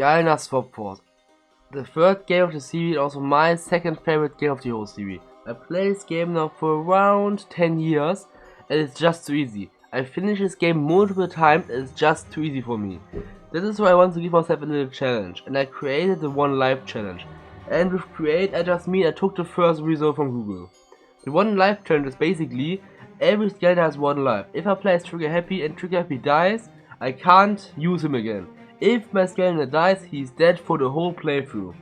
Skylander Swap Force. The third game of the series, also my second favorite game of the whole series. I play this game now for around 10 years and it's just too easy. I finished this game multiple times and it's just too easy for me. This is why I want to give myself a little challenge, and I created the One Life challenge. And with create I just mean I took the first result from Google. The One Life challenge is basically every Skylander has one life. If I play as Trigger Happy and Trigger Happy dies, I can't use him again. If my Skylander dies, he's dead for the whole playthrough.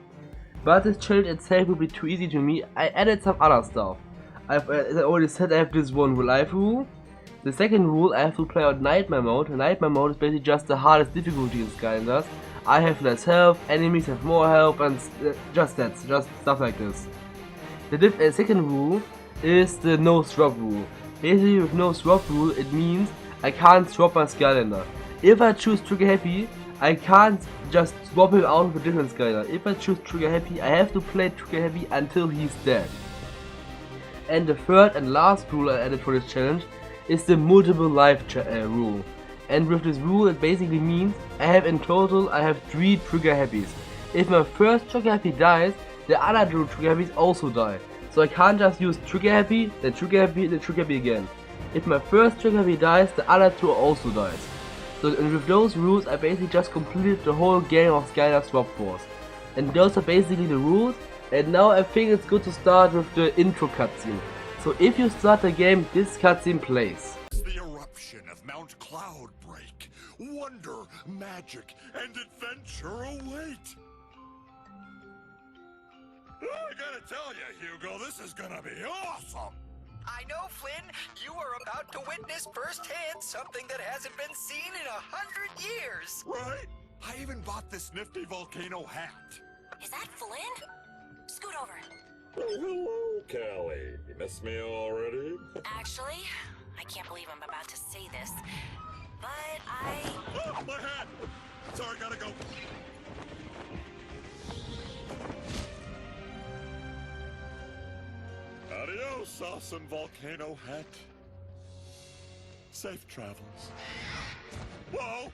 But this challenge itself will be too easy to me. I added some other stuff. As I already said, I have this one life rule. The second rule, I have to play out Nightmare mode. Nightmare mode is basically just the hardest difficulty in Skylanders. I have less health, enemies have more health, and just stuff like this. The second rule is the no swap rule. Basically with no swap rule, it means I can't swap my Skylander. If I choose Trigger Happy, I can't just swap him out with a different Skylander. If I choose Trigger Happy, I have to play Trigger Happy until he's dead. And the third and last rule I added for this challenge is the multiple life rule. And with this rule it basically means I have 3 Trigger Happies. If my first Trigger Happy dies, the other 2 Trigger Happies also die. So I can't just use Trigger Happy, then Trigger Happy, then Trigger Happy again. If my first Trigger Happy dies, the other 2 also dies. So and with those rules I basically just completed the whole game of Skylander Swap Force. And those are basically the rules, and now I think it's good to start with the intro cutscene. So if you start the game, this cutscene plays. The eruption of Mount Cloudbreak. Wonder, magic, and adventure await. I gotta tell you, Hugo, this is gonna be awesome. I know, Flynn. You are about to witness firsthand something that hasn't been seen in 100 years. Right? I even bought this nifty volcano hat. Is that Flynn? Scoot over. Oh, hello, Callie. You miss me already? Actually, I can't believe I'm about to say this, but Oh, my hat! Sorry, gotta go. Adios, awesome volcano hat. Safe travels. Whoa!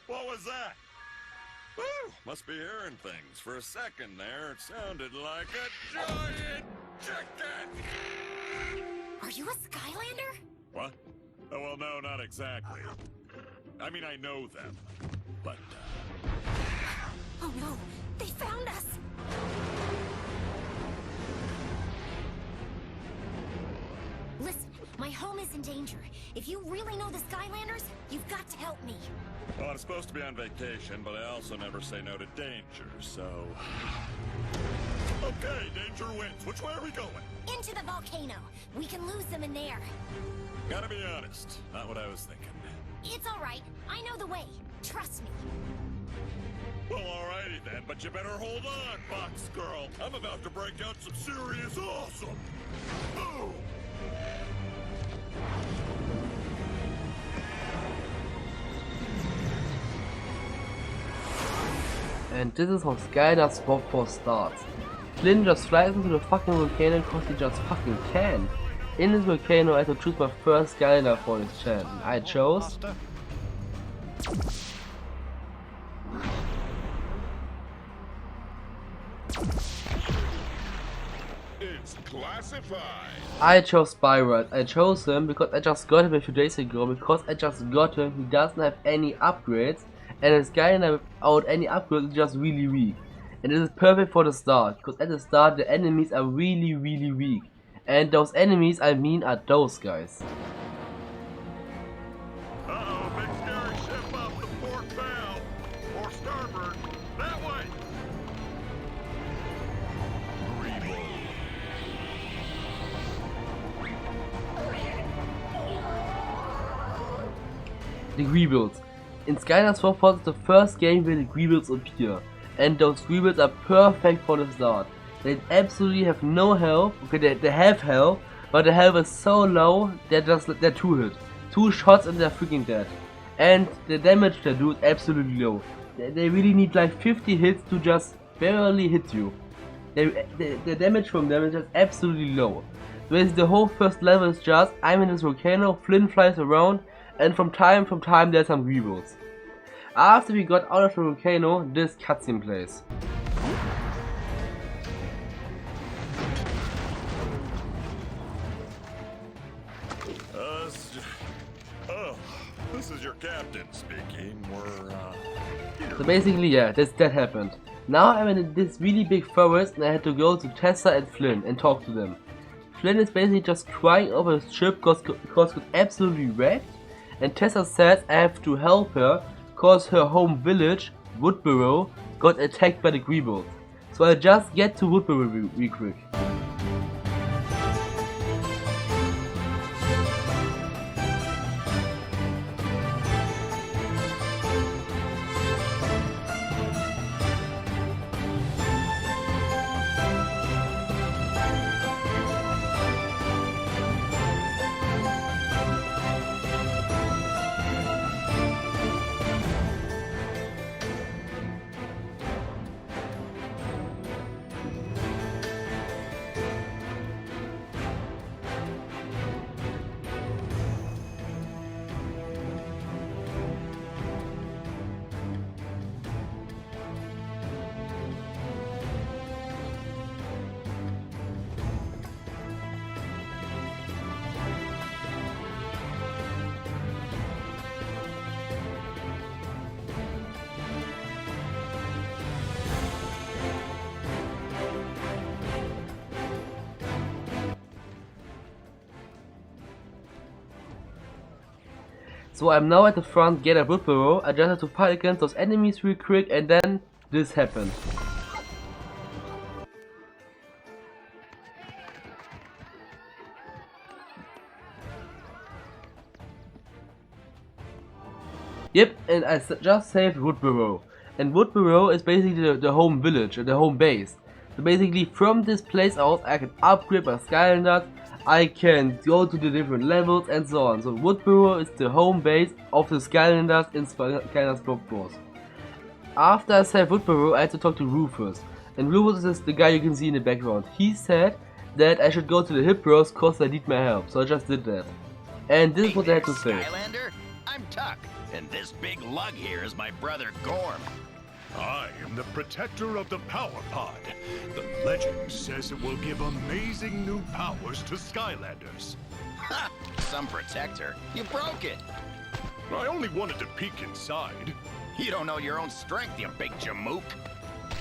What was that? Woo! Must be hearing things. For a second there, it sounded like a giant chicken! Are you a Skylander? What? Oh, well, no, not exactly. I mean, I know them, but, Oh no, they found us! Listen, my home is in danger. If you really know the Skylanders, you've got to help me. well, I'm supposed to be on vacation, but I also never say no to danger, so... Okay, danger wins. Which way are we going? Into the volcano. We can lose them in there. Gotta be honest, not what I was thinking. It's alright. I know the way. Trust me. Well, alrighty then, but you better hold on, Box Girl. I'm about to break out some serious awesome. Boom! And this is how Skylander Swap Force starts. Flynn just flies into the fucking volcano because he just fucking can. In this volcano I had to choose my first Skylander for this challenge. I chose... It's classified. I chose Spyro. I chose him because I just got him a few days ago. Because I just got him, he doesn't have any upgrades. And a Skylander without any upgrades is just really weak. And this is perfect for the start. Because at the start the enemies are really weak. And those enemies I mean are those guys. Uh-oh, big scary ship up the port bow. Or starboard. That way. The Greebills. In Skylander Swap Force is the first game where the Greebills appear. And those Greebills are perfect for the start. They absolutely have no health. Okay, they have health, but the health is so low they're 2 hit. 2 shots and they're freaking dead. And the damage they do is absolutely low. They really need like 50 hits to just barely hit you. The damage from them is just absolutely low. Basically the whole first level is just I'm in this volcano, Flynn flies around, and from time there's some Greebills. After we got out of the volcano, this cutscene plays. This is your captain speaking. We're, here. So basically, yeah, that happened. Now I'm in this really big forest and I had to go to Tessa and Flynn and talk to them. Flynn is basically just crying over his ship because it got absolutely wrecked. And Tessa says I have to help her because her home village, Woodborough, got attacked by the Greebles. So I just get to Woodborough real quick. So I'm now at the front gate of Woodborough. I just have to fight against those enemies real quick and then this happened. Yep, and I just saved Woodborough. And Woodborough is basically the home village, the home base. So basically from this place out I can upgrade my Skylander, I can go to the different levels and so on. So Woodborough is the home base of the Skylanders in Skylanders Block Wars. After I saved Woodborough, I had to talk to Rufus. And Rufus is the guy you can see in the background. He said that I should go to the Hip Bros cause they need my help. So I just did that. And this is what I had to say. Skylander, I'm Tuck, and this big lug here is my brother Gorm. I am the protector of the Power Pod. The legend says it will give amazing new powers to Skylanders. Ha! Some protector? You broke it. I only wanted to peek inside. You don't know your own strength, you big jamook.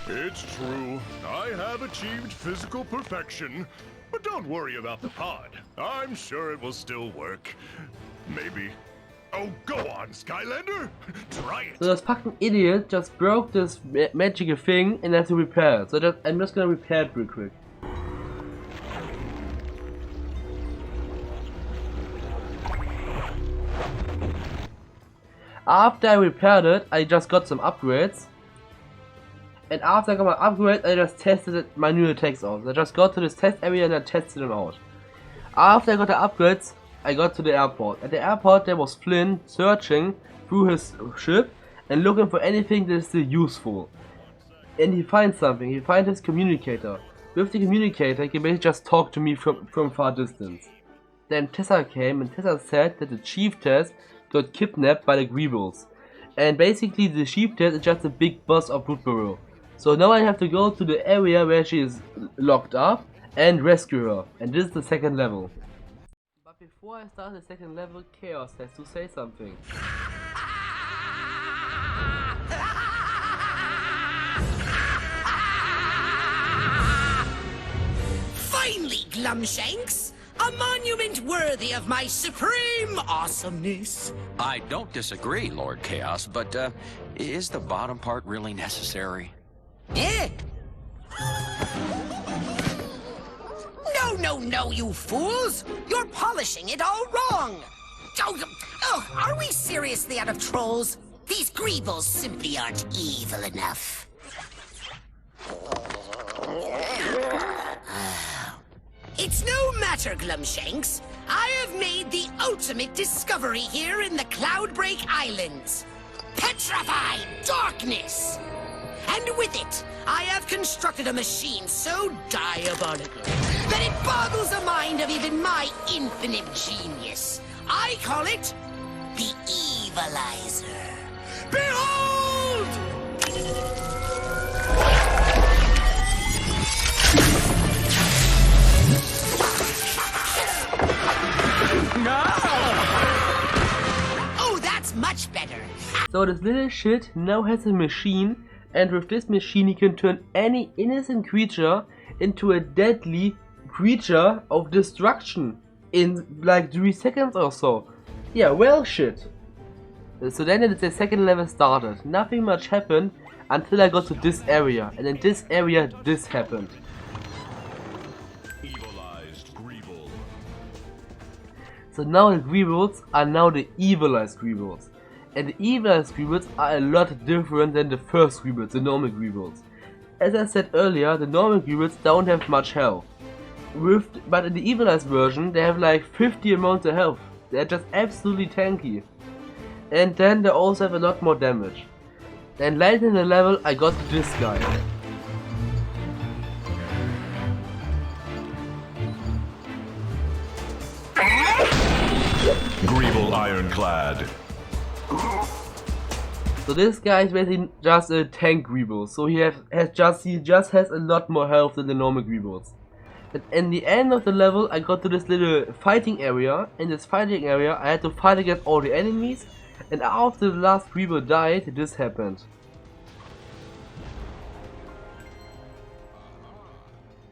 It's true. I have achieved physical perfection. But don't worry about the pod. I'm sure it will still work. Maybe. Oh, go on, Skylander! Try it! So this fucking idiot just broke this magical thing and I have to repair it. So I'm just gonna repair it real quick. After I repaired it, I just got some upgrades. And after I got my upgrade, I just tested my new attacks out. I just got to this test area and I tested them out. After I got the upgrades, I got to the airport. At the airport there was Flynn searching through his ship and looking for anything that is still useful. And he finds something, he finds his communicator. With the communicator he can basically just talk to me from far distance. Then Tessa came and Tessa said that the Chiefess got kidnapped by the Greebles. And basically the Chiefess is just a big boss of Woodborough. So now I have to go to the area where she is locked up and rescue her. And this is the second level. But before I start the second level, Chaos has to say something. Finally, Glumshanks! A monument worthy of my supreme awesomeness. I don't disagree, Lord Chaos, but is the bottom part really necessary? Eh? No, you fools! You're polishing it all wrong! Oh, are we seriously out of trolls? These Greebles simply aren't evil enough. It's no matter, Glumshanks. I have made the ultimate discovery here in the Cloudbreak Islands. Petrified Darkness! And with it, I have constructed a machine so diabolical that it boggles the mind of even my infinite genius. I call it the Evilizer. Behold! Oh, that's much better. So this little shit now has a machine, and with this machine he can turn any innocent creature into a deadly creature of destruction in like 3 seconds or so. Yeah, well shit. So then the second level started. Nothing much happened until I got to this area, and in this area this happened. Evilized Greeble. So now the Greebles are now the evilized Greebles. And the evilized Greebles are a lot different than the first Greebles, the normal Greebles. As I said earlier, the normal Greebles don't have much health. But in the evilized version they have like 50 amounts of health. They're just absolutely tanky. And then they also have a lot more damage. Then later in the level I got this guy. Greeble Ironclad. So this guy is basically just a tank Greeble, so he just has a lot more health than the normal Greebles. And in the end of the level I got to this little fighting area. In this fighting area I had to fight against all the enemies, and after the last Greeble died, this happened.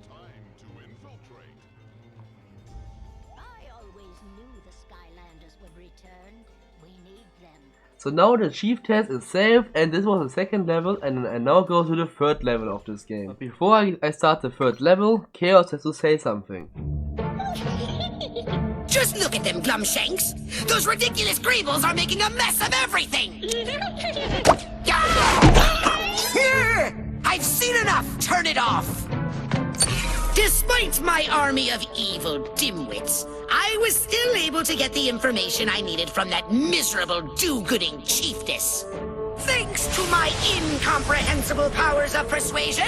Time to infiltrate. I always knew the Skylanders would return. We need them. So now the chief test is saved, and this was the second level, and I now go to the third level of this game. But before I start the third level, Chaos has to say something. Just look at them, Glumshanks. Those ridiculous Greebles are making a mess of everything. I've seen enough. Turn it off. Despite my army of evil dimwits, I was still able to get the information I needed from that miserable do-gooding chiefess. Thanks to my incomprehensible powers of persuasion,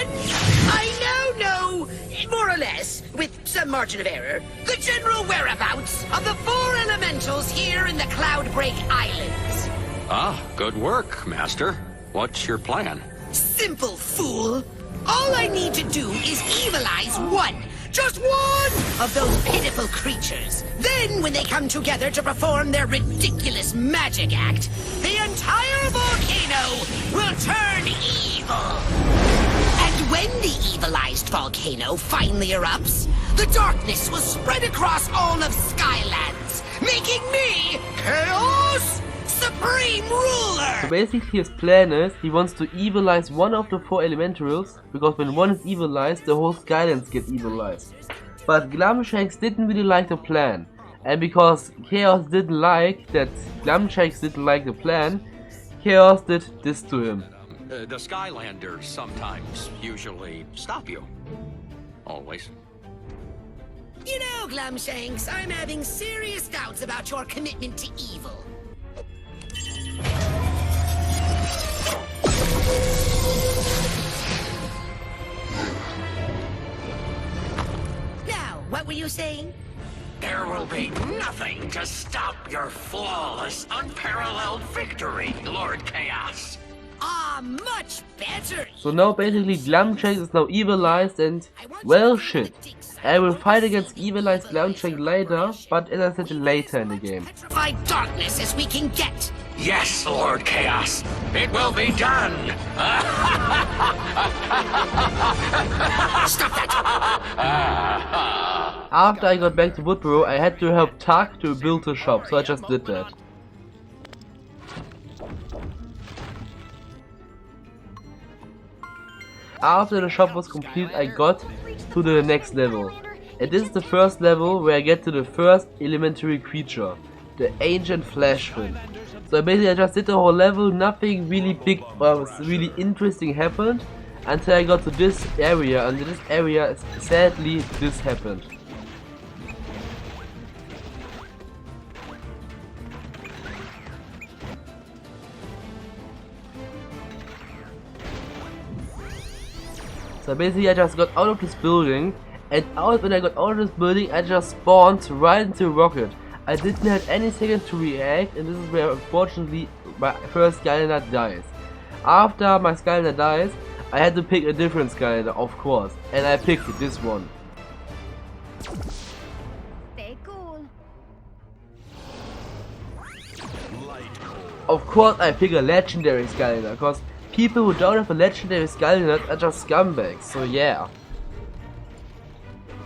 I now know, more or less, with some margin of error, the general whereabouts of the 4 elementals here in the Cloudbreak Islands. Ah, good work, Master. What's your plan? Simple, fool. All I need to do is evilize one, just one, of those pitiful creatures. Then, when they come together to perform their ridiculous magic act, the entire volcano will turn evil. And when the evilized volcano finally erupts, the darkness will spread across all of Skylands, making me Chaos Supreme Ruler! So basically his plan is, he wants to evilize one of the 4 elementals, because when one is evilized, the whole Skylands get evilized. But Glumshanks didn't really like the plan, and because Chaos didn't like that Glumshanks didn't like the plan, Chaos did this to him. The Skylanders sometimes, usually, stop you. Always. You know, Glumshanks, I'm having serious doubts about your commitment to evil. Now, what were you saying? There will be nothing to stop your flawless, unparalleled victory, Lord Chaos. Ah, much better. So now basically Glumshanks is now evilized, and well shit. I will fight against evilized Glumshanks later, but as I said, later in the game. Petrified darkness as we can get. Yes, Lord Chaos. It will be done. Stop that. After I got back to Woodborough, I had to help Tuck to build the shop, so I just did that. After the shop was complete, I got to the next level. And this is the first level where I get to the first elementary creature, the ancient flash fin. So basically I just did the whole level, nothing really big or really interesting happened until I got to this area, and in this area sadly this happened. So basically I just got out of this building, and when I got out of this building I just spawned right into a rocket. I didn't have any second to react, and this is where unfortunately my first Skylander dies. After my Skylander dies, I had to pick a different Skylander, of course, and I picked this one. Stay cool. Of course I pick a legendary Skylander, because people who don't have a legendary Skylander are just scumbags, so yeah.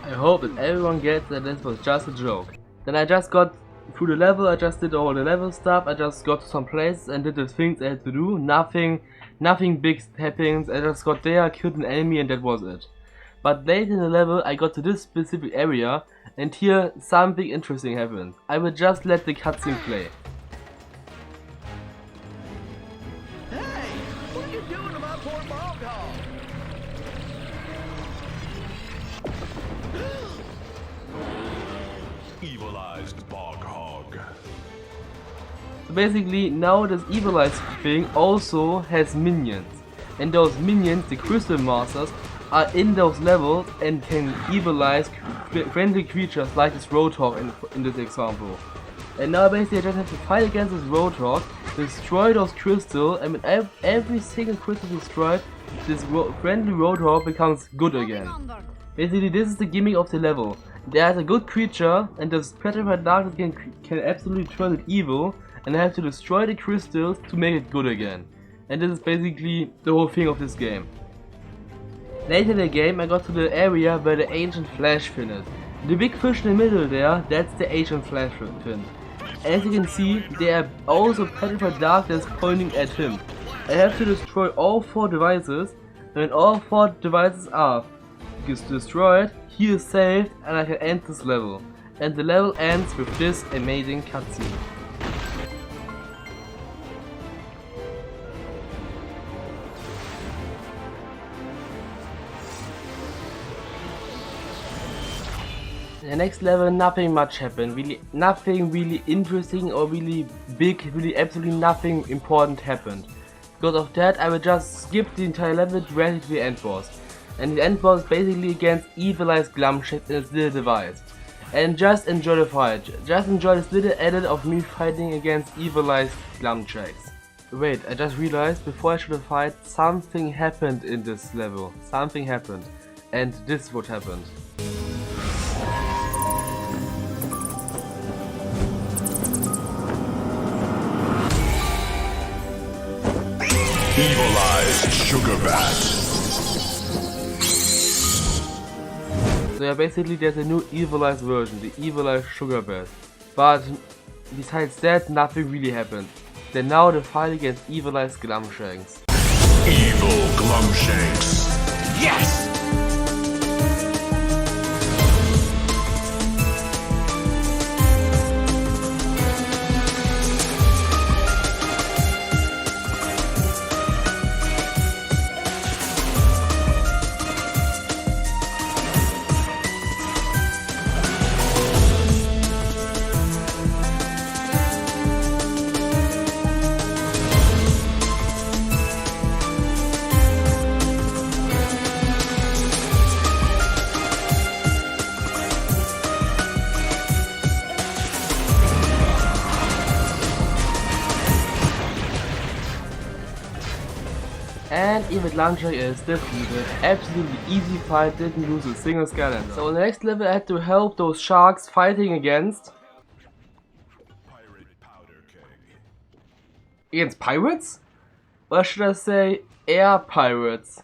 I hope that everyone gets that this was just a joke. Then I just got through the level, I just did all the level stuff, I just got to some places and did the things I had to do. Nothing big happens, I just got there, killed an enemy and that was it. But later in the level I got to this specific area and here something interesting happened. I will just let the cutscene play. Hey, what are you doing to my poor bog hog? Evilized bog hog. So basically now this evilized thing also has minions. And those minions, the crystal masters, are in those levels and can evilize friendly creatures like this roadhog in this example. And now basically I just have to fight against this roadhog, destroy those crystals, and when every single crystal destroyed, this friendly roadhog becomes good again. Basically this is the gimmick of the level. There's a good creature and this petrified darkness can absolutely turn it evil, and I have to destroy the crystals to make it good again. And this is basically the whole thing of this game. Later in the game I got to the area where the ancient flash fin is. The big fish in the middle there, that's the ancient flash fin. As you can see, there are also petrified darkness pointing at him. I have to destroy all 4 devices, and when all 4 devices are destroyed, he is saved and I can end this level. And the level ends with this amazing cutscene. In the next level nothing much happened, nothing really interesting or really big, really absolutely nothing important happened. Because of that I will just skip the entire level directly to the end boss. And the end boss is basically against evilized Glumshanks in its little device. And just enjoy the fight, just enjoy this little edit of me fighting against evilized Glumshanks. Wait, I just realized before I should have fight, something happened in this level. Something happened. And this is what happened. Evilized sugar bat. So yeah, basically there's a new evilized version, the evilized sugar bat. But besides that, nothing really happened. Then now the fight against evilized Glumshanks. Evil Glumshanks. Yes! And Evil Glumshank is defeated. Absolutely easy fight, didn't lose a single Skylander. So in the next level I had to help those sharks fighting against pirates? Or should I say air pirates?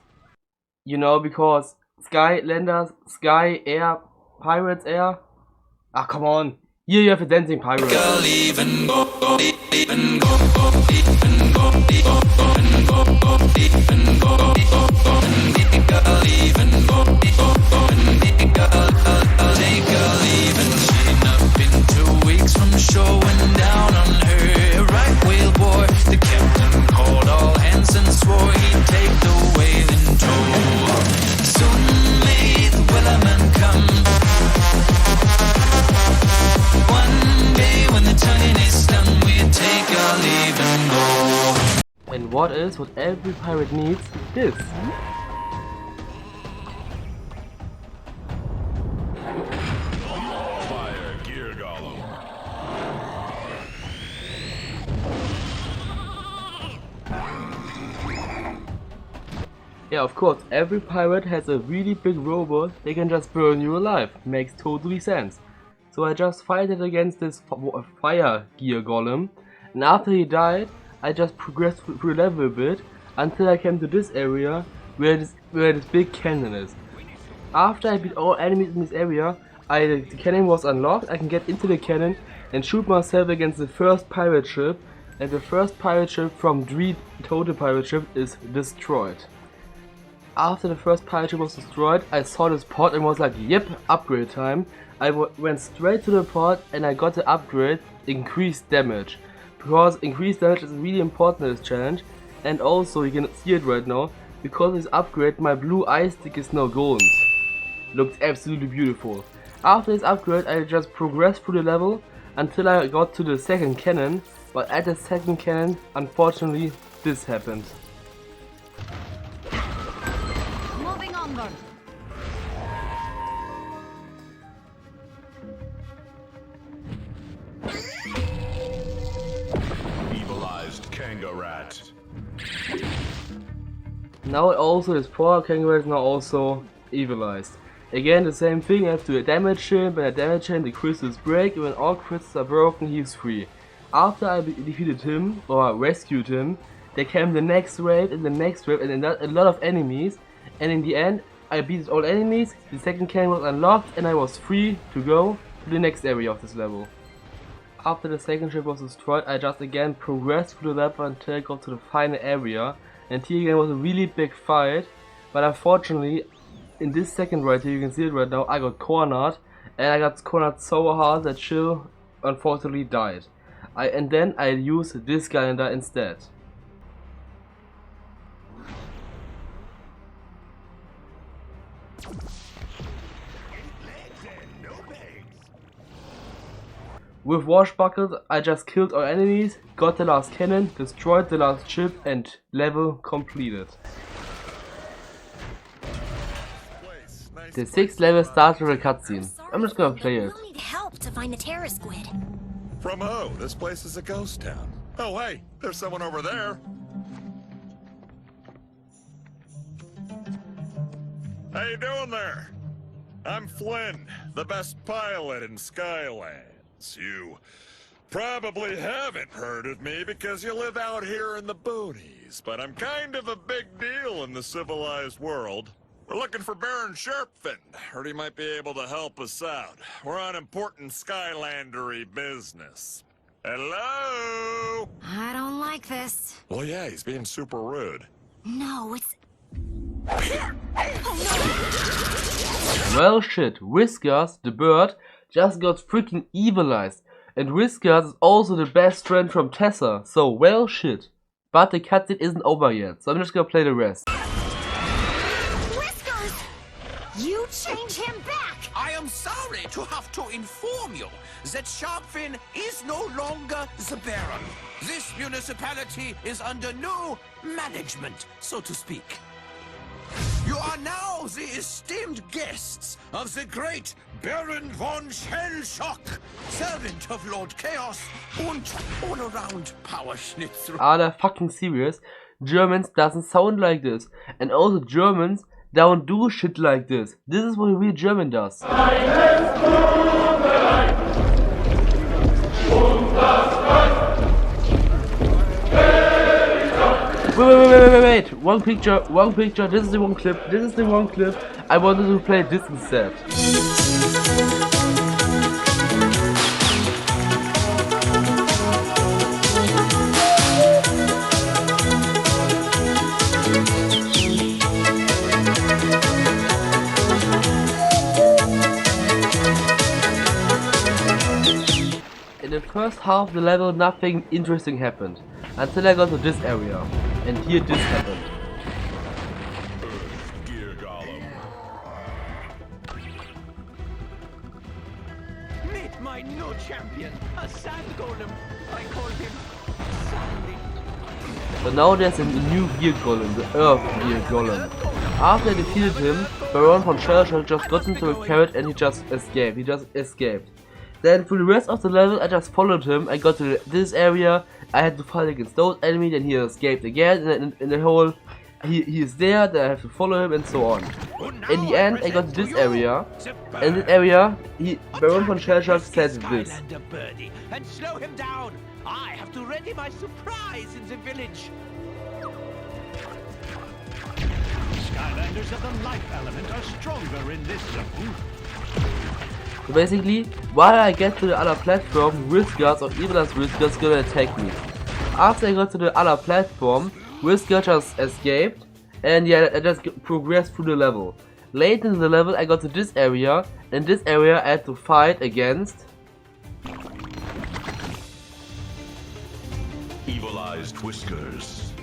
You know, because Skylanders, sky, air, pirates, air. Ah, come on. Here you have a dancing pirate. And what is what every pirate needs? This. Fire gear golem. Yeah, of course, every pirate has a really big robot, they can just burn you alive, makes totally sense. So I just fight it against this fire gear golem, and after he died, I just progressed through the level a bit, until I came to this area, where this big cannon is. After I beat all enemies in this area, the cannon was unlocked, I can get into the cannon and shoot myself against the first pirate ship, and the first pirate ship from 3 total pirate ships is destroyed. After the first pirate ship was destroyed, I saw this pod and was like, yep, upgrade time. I went straight to the pod and I got the upgrade, increased damage. Because increased damage is really important in this challenge, and also you can see it right now, because of this upgrade my blue eye stick is now gold. Looks absolutely beautiful. After this upgrade I just progressed through the level until I got to the second cannon, but at the second cannon unfortunately this happened. Moving onward. Evilized Kangarat. Now also this poor kangaroo is now also evilized. Again the same thing, I have to damage him, when I damage him the crystals break, and when all crystals are broken he is free. After I defeated him, or rescued him, there came the next wave and the next wave and a lot of enemies, and in the end I beat all enemies, the second cannon was unlocked and I was free to go to the next area of this level. After the second ship was destroyed I just again progressed through the level until I got to the final area, and here again was a really big fight, but unfortunately in this second right here, you can see it right now, I got cornered, and I got cornered so hard that Chill unfortunately died. And then I used this skylander instead. With Washbuckles, I just killed all enemies, got the last cannon, destroyed the last ship, and level completed. The 6th level starts with a cutscene. I'm just gonna play it. We'll need help to find the terror squid. From who? This place is a ghost town. Oh, hey, there's someone over there. How you doing there? I'm Flynn, the best pilot in Skylands. You probably haven't heard of me because you live out here in the boonies, but I'm kind of a big deal in the civilized world. We're looking for Baron Sharpfin. Heard he might be able to help us out. We're on important Skylandery business. Hello? I don't like this. Well, yeah, he's being super rude. No, it's... Well shit, Whiskers, the bird, just got freaking evilized. And Whiskers is also the best friend from Tessa, so well shit. But the cutscene isn't over yet, so I'm just gonna play the rest. You change him back! I am sorry to have to inform you that Sharpfin is no longer the Baron. This municipality is under new management, so to speak. You are now the esteemed guests of the great Baron von Shellshock, servant of Lord Chaos and all-around power schnitzel. Are they fucking serious? Germans doesn't sound like this. And also Germans don't do shit like this. This is what a real German does. Wait. One picture. This is the wrong clip. I wanted to play this instead. In the first half of the level nothing interesting happened, until I got to this area, and here this happened. Gear Golem. Meet my new champion, a sand golem. I call him Sandy. So now there's a new gear golem, the Earth Gear Golem. After I defeated him, Baron von Shellshock just got into a carrot and he just escaped. Then for the rest of the level I just followed him, I got to this area, I had to fight against those enemies and he escaped again, and in the whole he is there, that I have to follow him and so on. In the end, I got to this area, and in this area, Baron von Shellshock said this. Skylander birdie, and slow him down. I have to ready my surprise in the village. Skylanders of the life element are stronger in this zone. So basically, while I get to the other platform, Whiskers or even as Whiskers gonna attack me. After I got to the other platform, Whiskers just escaped, and yeah, I just progressed through the level. Late in the level, I got to this area. In this area, I had to fight against Evilized Whiskers.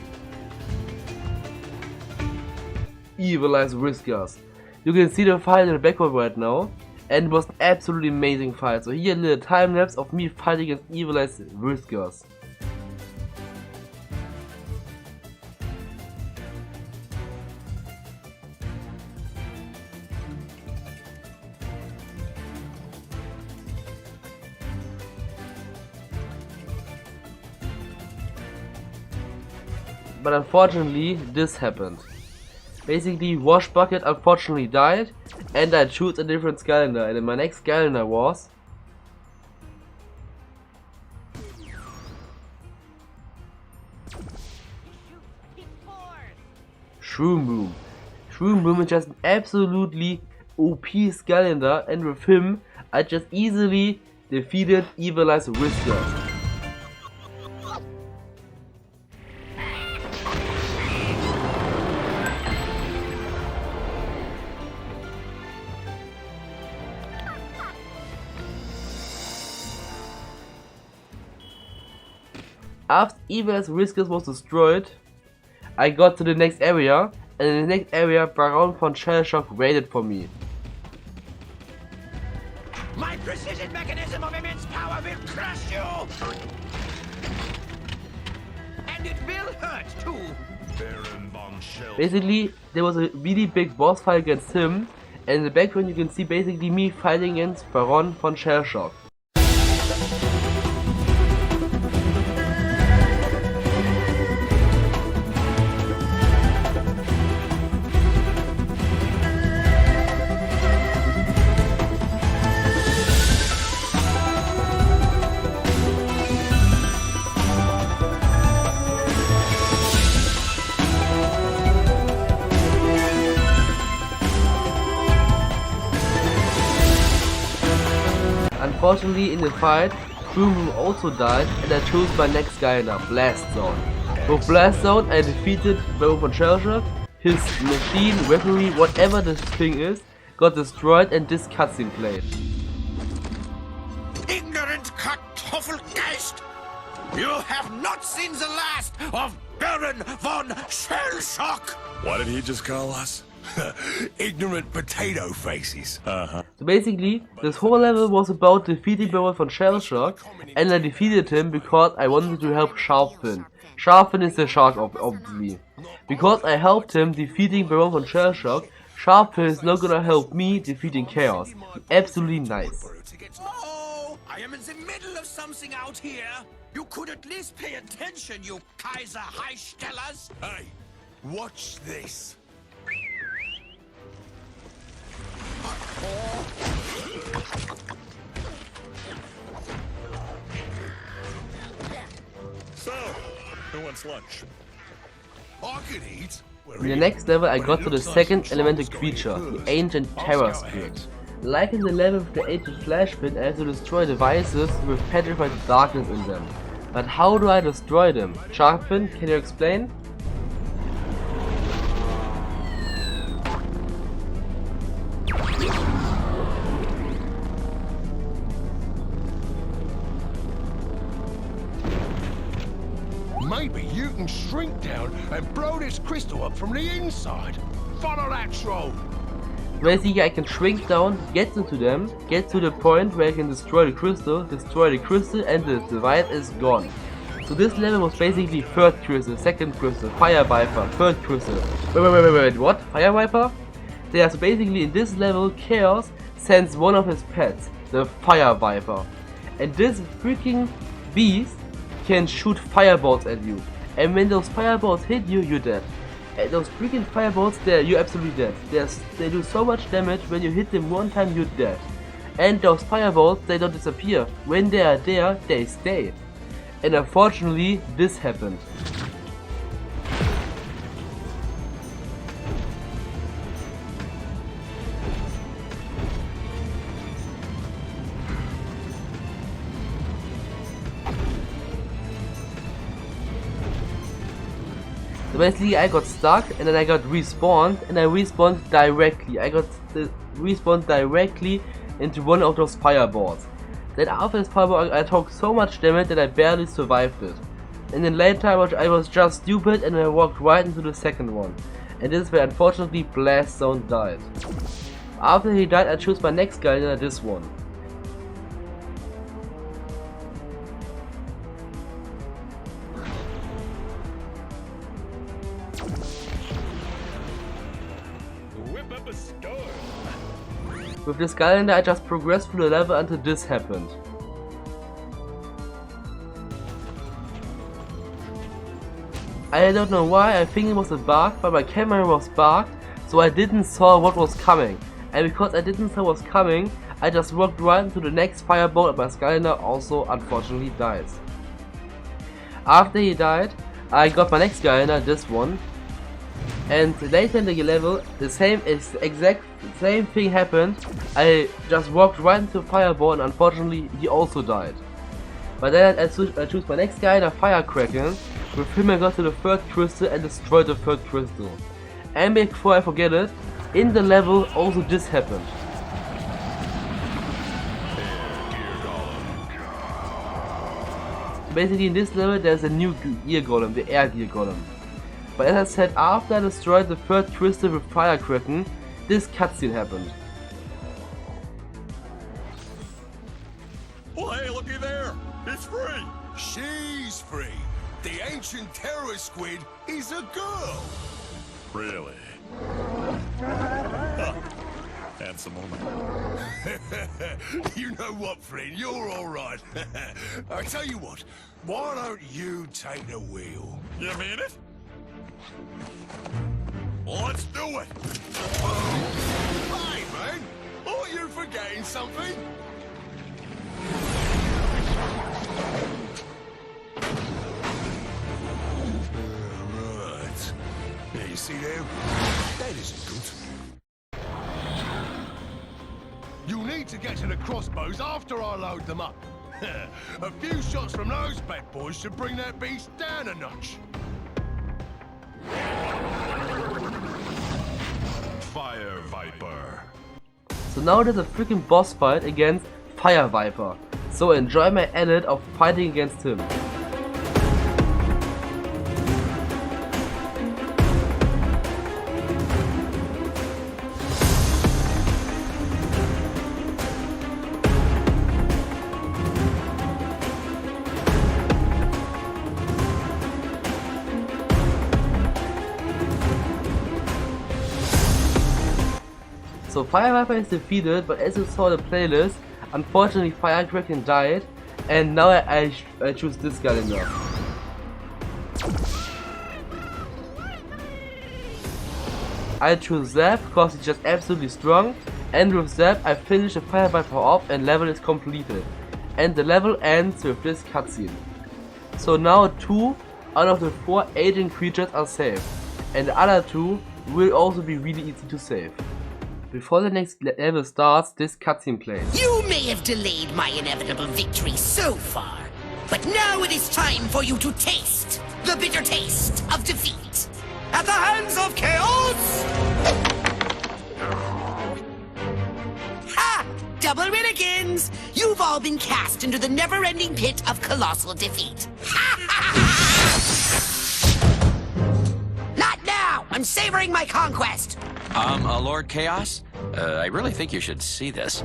Evilized Whiskers. You can see the fight in the background right now, and it was an absolutely amazing fight. So here a little time lapse of me fighting against Evilized Whiskers. But unfortunately, this happened. Basically, Wash Bucket unfortunately died, and I chose a different Skylander, and my next Skylander was Shroom Boom. Shroom Boom is just an absolutely OP Skylander, and with him, I just easily defeated Evilized Whiskers. After Evilized Whiskers was destroyed, I got to the next area, and in the next area Baron von Shellshock waited for me. My precision mechanism of immense power will crush you! And it will hurt too! Baron von Shellshock. Basically, there was a really big boss fight against him, and in the background you can see basically me fighting against Baron von Shellshock. Unfortunately, in the fight, Shroom Boom also died, and I chose my next Skylander, Blast Zone. With Blast Zone, I defeated Baron von Shellshock. His machine, weaponry, whatever this thing is, got destroyed, and this cutscene played. Ignorant Kartoffelgeist! You have not seen the last of Baron von Shellshock! What did he just call us? Ignorant potato faces. So basically, this whole level was about defeating Baron von Shellshock, and I defeated him because I wanted to help Sharpfin. Sharpfin is the shark, obviously. Because I helped him defeating Baron von Shellshock, Sharpfin is not gonna help me defeating Chaos. Absolutely nice. Oh, I am in the middle of something out here. You could at least pay attention, you Kaiser Highstellers. Hey, watch this. So, who wants lunch? I could eat. In the next level I got to the second elemental creature, the Ancient Terror Spirit. Like in the level with the Ancient Flash Pit, I have to destroy devices with petrified darkness in them. But how do I destroy them? Sharpfin, can you explain? Maybe you can shrink down and blow this crystal up from the inside. Follow that troll. Basically I can shrink down, get into them, get to the point where I can destroy the crystal, and the device is gone. So this level was basically third crystal, second crystal, fire viper, third crystal. Wait, what? Fire viper? Yeah, so basically in this level Chaos sends one of his pets, the fire viper. And this freaking beast can shoot fireballs at you. And when those fireballs hit you, you're dead. And those freaking fireballs there, you're absolutely dead. They do so much damage, when you hit them one time you're dead. And those fireballs, they don't disappear. When they are there, they stay. And unfortunately, this happened. So basically I got stuck and then I got respawned and I respawned directly. I got respawned directly into one of those fireballs. Then after this fireball I took so much damage that I barely survived it. And then later I was just stupid and I walked right into the second one. And this is where unfortunately Blast Zone died. After he died I chose my next guy, this one. With this skylander I just progressed through the level until this happened. I don't know why, I think it was a bug, but my camera was bugged, so I didn't saw what was coming. And because I didn't saw what was coming, I just walked right into the next fireball and my skylander also unfortunately dies. After he died, I got my next skylander, this one. And later in the level, the exact same thing happened. I just walked right into a fireball and unfortunately he also died. But then I choose my next guy, the Firecracker. With him I got to the third crystal and destroyed the third crystal. And before I forget it, in the level also this happened. Basically in this level there's a new gear golem, the air gear golem. But as I said, after I destroyed the third crystal with Firecracker, this cutscene happened. Well, hey, looky there. It's free. She's free. The ancient terror squid is a girl. Really? Huh. Handsome woman. You know what, friend? You're all right. I tell you what. Why don't you take the wheel? You mean it? Let's do it. Hey, man. Are you forgetting something? Right. Yeah, you see there? That isn't good. You'll need to get to the crossbows after I load them up. A few shots from those bad boys should bring that beast down a notch. Fire Viper. So now there's a freaking boss fight against Fire Viper. So enjoy my edit of fighting against him. So Fire Viper is defeated, but as you saw the playlist, unfortunately Firecracker died, and now I choose this skylander. I choose Zap because he's just absolutely strong, and with Zap I finish the Fire Viper off and level is completed. And the level ends with this cutscene. So now 2 out of the 4 agent creatures are saved, and the other 2 will also be really easy to save. Before the next level starts, this cutscene plays. You may have delayed my inevitable victory so far, but now it is time for you to taste the bitter taste of defeat at the hands of Chaos! Ha! Double Renegans! You've all been cast into the never-ending pit of colossal defeat. Not now! I'm savoring my conquest! Lord Chaos? I really think you should see this.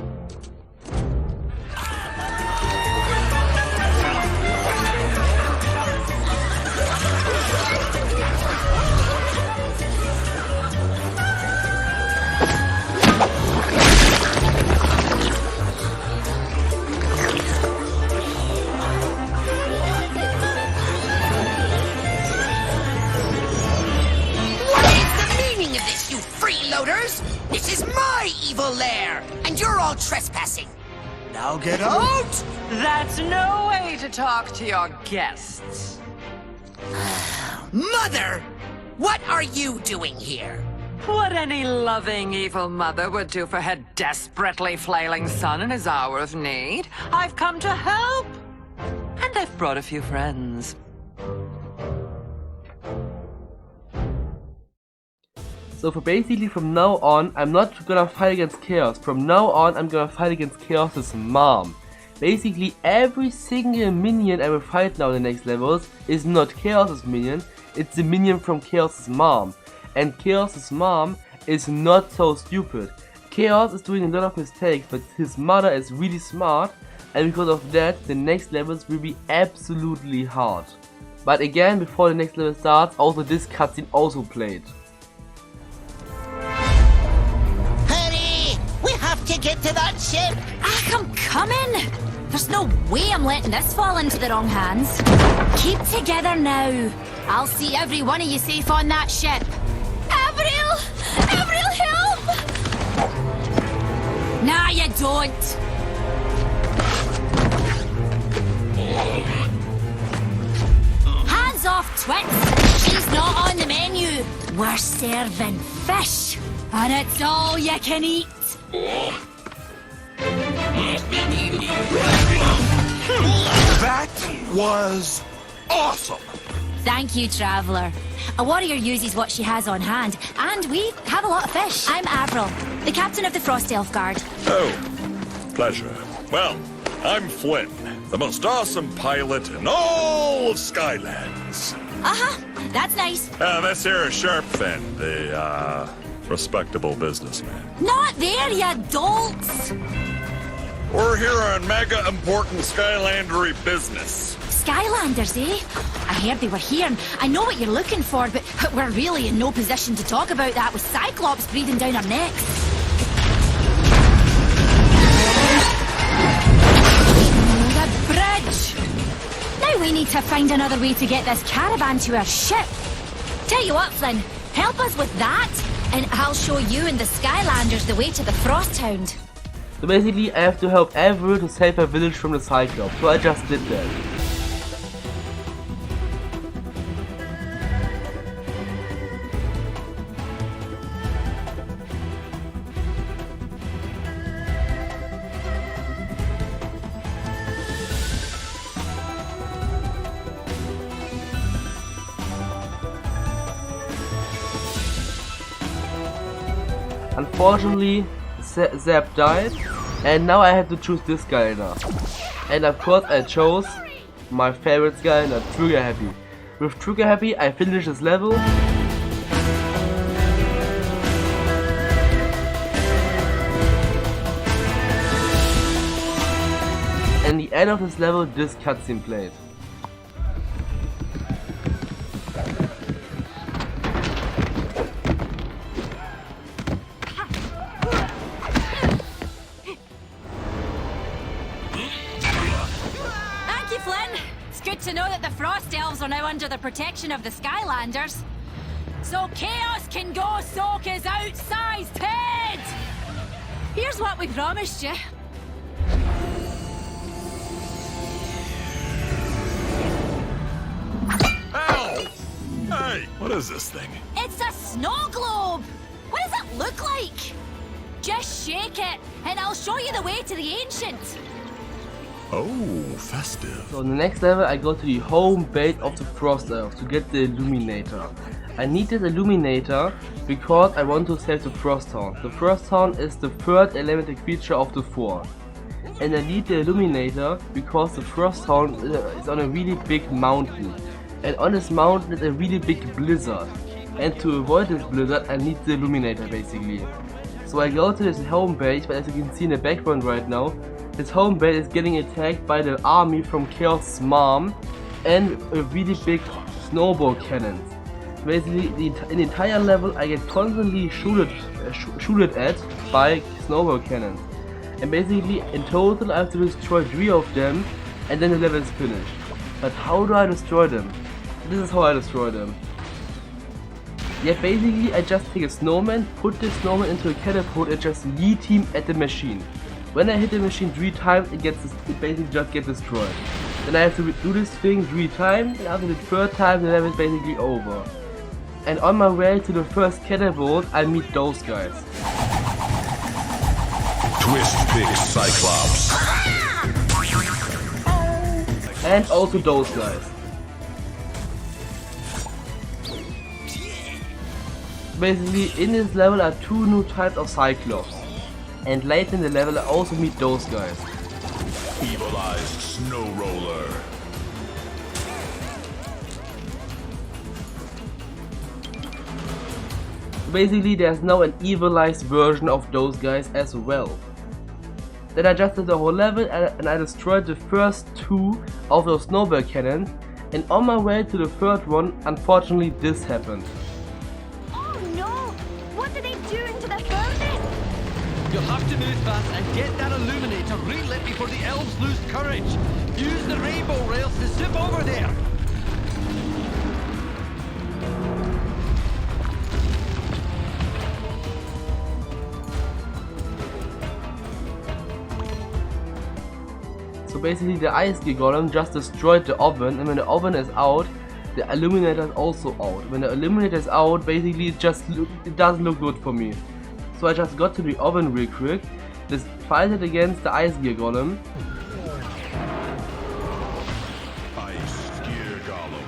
evil lair, and you're all trespassing. Now get out! That's no way to talk to your guests. Mother! What are you doing here? What any loving evil mother would do for her desperately flailing son in his hour of need. I've come to help. And I've brought a few friends. So for basically from now on, I'm not gonna fight against Chaos. From now on, I'm gonna fight against Chaos's mom. Basically every single minion I will fight now in the next levels is not Chaos's minion, it's the minion from Chaos's mom. And Chaos's mom is not so stupid. Chaos is doing a lot of mistakes, but his mother is really smart, and because of that, the next levels will be absolutely hard. But again, before the next level starts, also this cutscene also played. Hurry! We have to get to that ship! I'm coming! There's no way I'm letting this fall into the wrong hands. Keep together now. I'll see every one of you safe on that ship. Avril! Avril, help! Nah, you don't. Hands off, Twits! She's not on the menu. We're serving fish, and it's all you can eat. That was awesome! Thank you, Traveller. A warrior uses what she has on hand, and we have a lot of fish. I'm Avril, the captain of the Frost Elf Guard. Oh, pleasure. Well, I'm Flynn, the most awesome pilot in all of Skylands. That's nice. This here is Sharpfin, the, respectable businessman. Not there, you dolts! We're here on mega important Skylandery business. Skylanders, eh? I heard they were here, and I know what you're looking for, but we're really in no position to talk about that with Cyclops breathing down our necks. The bridge! Now we need to find another way to get this caravan to our ship. Tell you what, Flynn, help us with that, and I'll show you and the Skylanders the way to the Frosthound. So basically I have to help Avril to save her village from the Cyclops, so I just did that. Unfortunately, Zap died, and now I have to choose this guy now. And of course I chose my favorite Skylander, Trigger Happy. With Trigger Happy I finish this level. And the end of this level, this cutscene played. To know that the Frost Elves are now under the protection of the Skylanders. So Chaos can go soak his outsized head! Here's what we promised you. Ow! Hey, what is this thing? It's a snow globe! What does it look like? Just shake it, and I'll show you the way to the Ancient. Oh, festive. So on the next level I go to the home base of the Frost Elves to get the Illuminator. I need this Illuminator because I want to save the Frosthound. The Frosthound is the third elemental creature of the four. And I need the Illuminator because the Frosthound is on a really big mountain. And on this mountain is a really big blizzard. And to avoid this blizzard I need the Illuminator basically. So I go to this home base, but as you can see in the background right now, his home base is getting attacked by the army from Chaos' mom and a really big snowball cannons. Basically, in the entire level I get constantly shooted at by snowball cannons. And basically, in total I have to destroy 3 of them and then the level is finished. But how do I destroy them? This is how I destroy them. Yeah, basically I just take a snowman, put the snowman into a catapult and just yeet him at the machine. When I hit the machine 3 times, it basically just gets destroyed. Then I have to do this thing 3 times, and after the 3rd time the level is basically over. And on my way to the first catapult, I meet those guys. Twist big Cyclops. And also those guys. Basically, in this level are 2 new types of Cyclops. And later in the level I also meet those guys. Evilized Snow Roller. Basically, there's now an evilized version of those guys as well. Then I just did the whole level and I destroyed the first 2 of those snowball cannons. And on my way to the 3rd one, unfortunately this happened. Oh no! What did they do into the furnace? You'll have to move fast and get that illuminator relit before the elves lose courage. Use the rainbow rails to zip over there. So basically the ice golem just destroyed the oven, and when the oven is out, the illuminator is also out. When the illuminator is out, basically it doesn't look good for me. So I just got to the oven real quick, just fight it against the ice gear golem. Ice Gear Golem.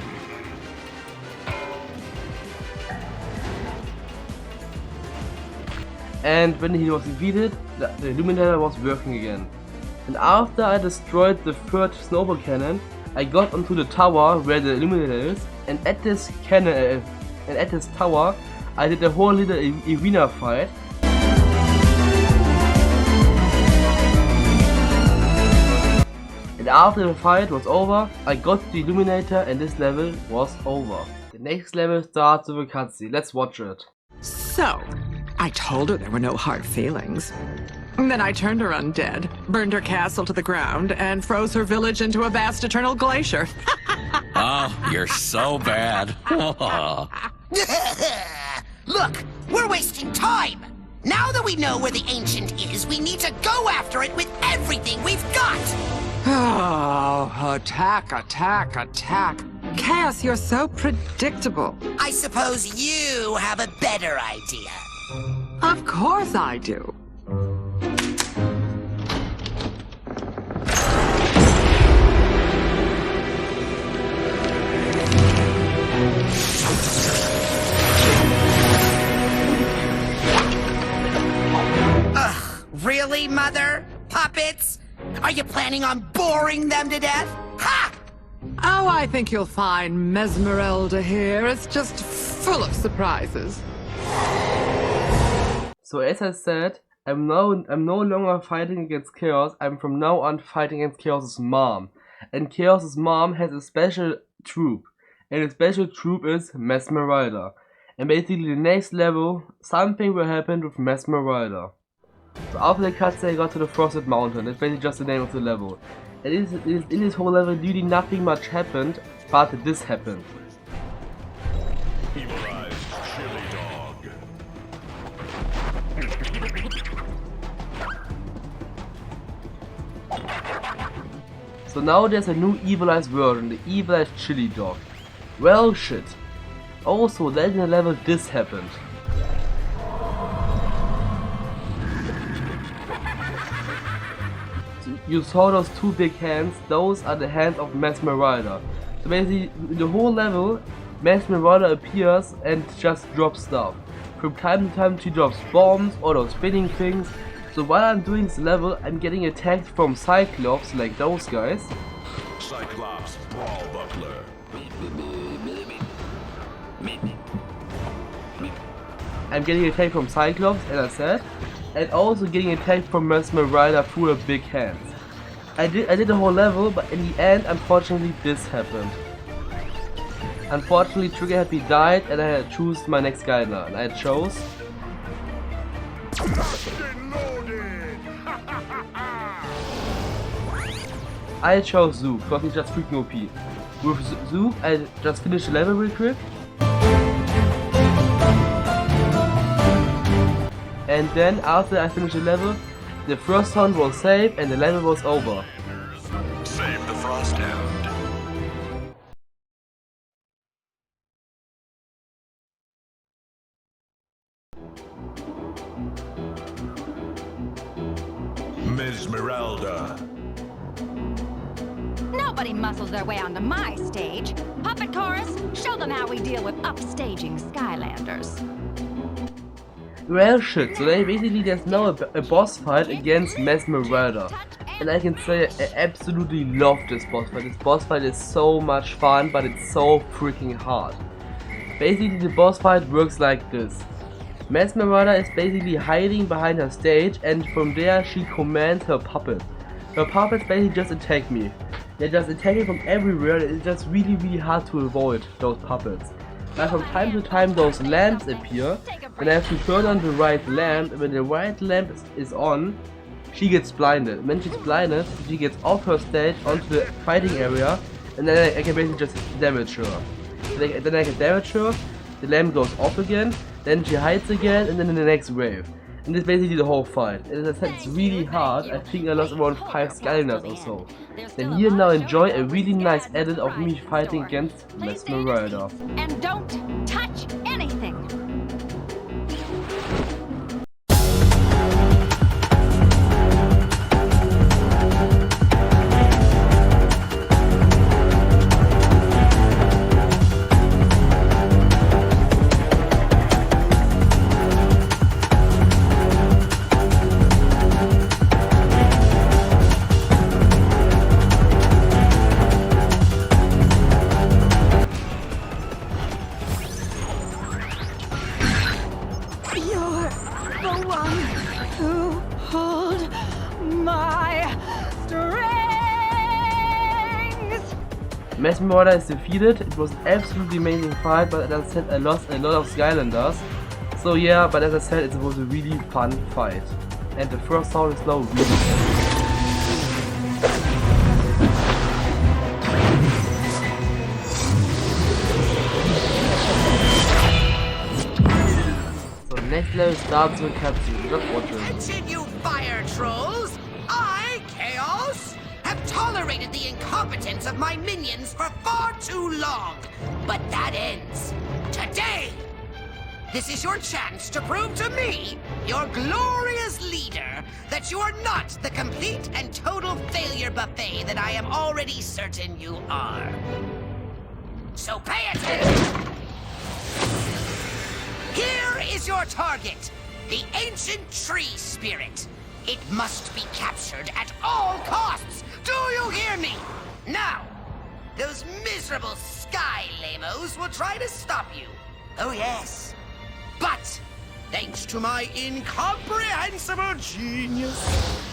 And when he was defeated, the illuminator was working again. And after I destroyed the 3rd snowball cannon, I got onto the tower where the illuminator is, and at this tower, I did a whole little arena fight. And after the fight was over, I got the illuminator and this level was over. The next level starts with a cutscene. Let's watch it. So, I told her there were no hard feelings. And then I turned her undead, burned her castle to the ground, and froze her village into a vast eternal glacier. Oh, you're so bad. Look, we're wasting time. Now that we know where the Ancient is, we need to go after it with everything we've got. Oh, attack, attack, attack. Chaos, you're so predictable. I suppose you have a better idea. Of course I do. Really, Mother? Puppets? Are you planning on boring them to death? Ha! Oh, I think you'll find Mesmeralda here is just full of surprises. So as I said, I'm no longer fighting against Chaos, I'm from now on fighting against Chaos's mom. And Chaos's mom has a special troop. And the special troop is Mesmeralda. And basically the next level, something will happen with Mesmeralda. So after the cutscene I got to the Frosted Mountain, that's basically just the name of the level. And in this whole level really nothing much happened, but this happened. Evilized Chili Dog. So now there's a new evilized version, the evilized Chili Dog. Well shit. Also then in the level this happened. You saw those 2 big hands, those are the hands of Mesmeralda. So basically, in the whole level, Mesmeralda appears and just drops stuff. From time to time she drops bombs or those spinning things. So while I'm doing this level, I'm getting attacked from Cyclops, like those guys. Cyclops Brawl Buckler. I'm getting attacked from Cyclops, as I said. And also getting attacked from Mesmeralda through her big hands. I did the whole level, but in the end, unfortunately, this happened. Unfortunately, Trigger Happy died, and I had to choose my next Skylander, and I chose. I chose Zook, because he's just freaking OP. With Zook, I just finished the level real quick. and then after I finished the level, the first sound was saved and the level was over. Save the Frost Hound. Mesmeralda. Nobody muscles their way onto my stage. Puppet chorus, show them how we deal with upstaging Skylanders. Well shit, so basically there's now a boss fight against Mesmeralda. And I can say I absolutely love this boss fight. This boss fight is so much fun, but it's so freaking hard. Basically the boss fight works like this. Mesmeralda is basically hiding behind her stage, and from there she commands her puppet. Her puppets basically just attack me. They just attack me from everywhere, and it's just really hard to avoid those puppets. But from time to time those lamps appear, and I have to turn on the right lamp, and when the right lamp is on, she gets blinded. When she's blinded, she gets off her stage onto the fighting area, and then I can basically just damage her. Then I can damage her, the lamp goes off again, then she hides again, and then in the next wave. And this is basically the whole fight. As I said, it's really hard. I think I lost around 5 Skylanders or so. Then here now enjoy a really nice edit of me fighting against Mesmeralda. And don't touch anything. You're the one who hold my strings. Mesmeralda is defeated. It was an absolutely amazing fight, but as I said, I lost a lot of Skylanders. So yeah, but as I said, it was a really fun fight. And the first sound is now really next level starts with cutscene. Just watch it. Attention, you fire trolls! I, Chaos, have tolerated the incompetence of my minions for far too long. But that ends today. This is your chance to prove to me, your glorious leader, that you are not the complete and total failure buffet that I am already certain you are. So pay attention! Here is your target, the ancient tree spirit. It must be captured at all costs. Do you hear me? Now, those miserable sky lamos will try to stop you. Oh yes. But, thanks to my incomprehensible genius,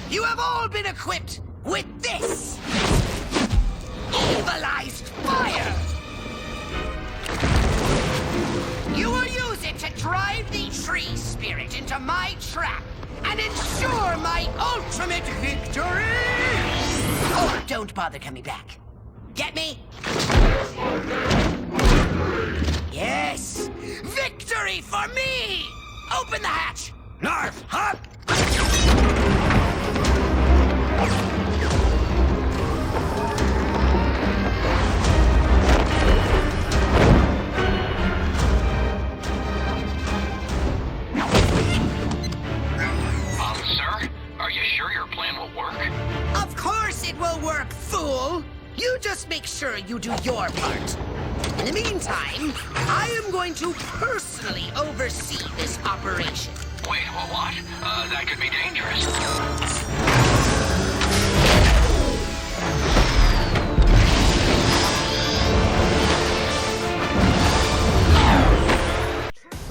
you have all been equipped with this evilized fire. You will use it to drive the tree spirit into my trap and ensure my ultimate victory! Or don't bother coming back. Get me? Yes! Victory for me! Open the hatch! Narf, hop! Sir, are you sure your plan will work? Of course it will work, fool! You just make sure you do your part. In the meantime, I am going to personally oversee this operation. Wait, what? That could be dangerous.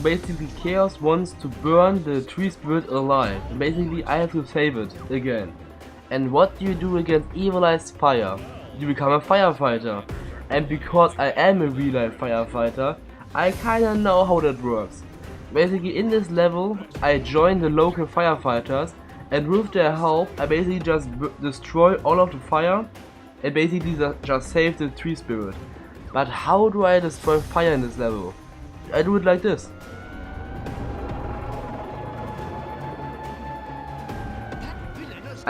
Basically, Chaos wants to burn the tree spirit alive. Basically, I have to save it again. And what do you do against evilized fire? You become a firefighter. And because I am a real-life firefighter, I kinda know how that works. Basically, in this level, I join the local firefighters, and with their help, I basically just destroy all of the fire, and basically just save the tree spirit. But how do I destroy fire in this level? I do it like this.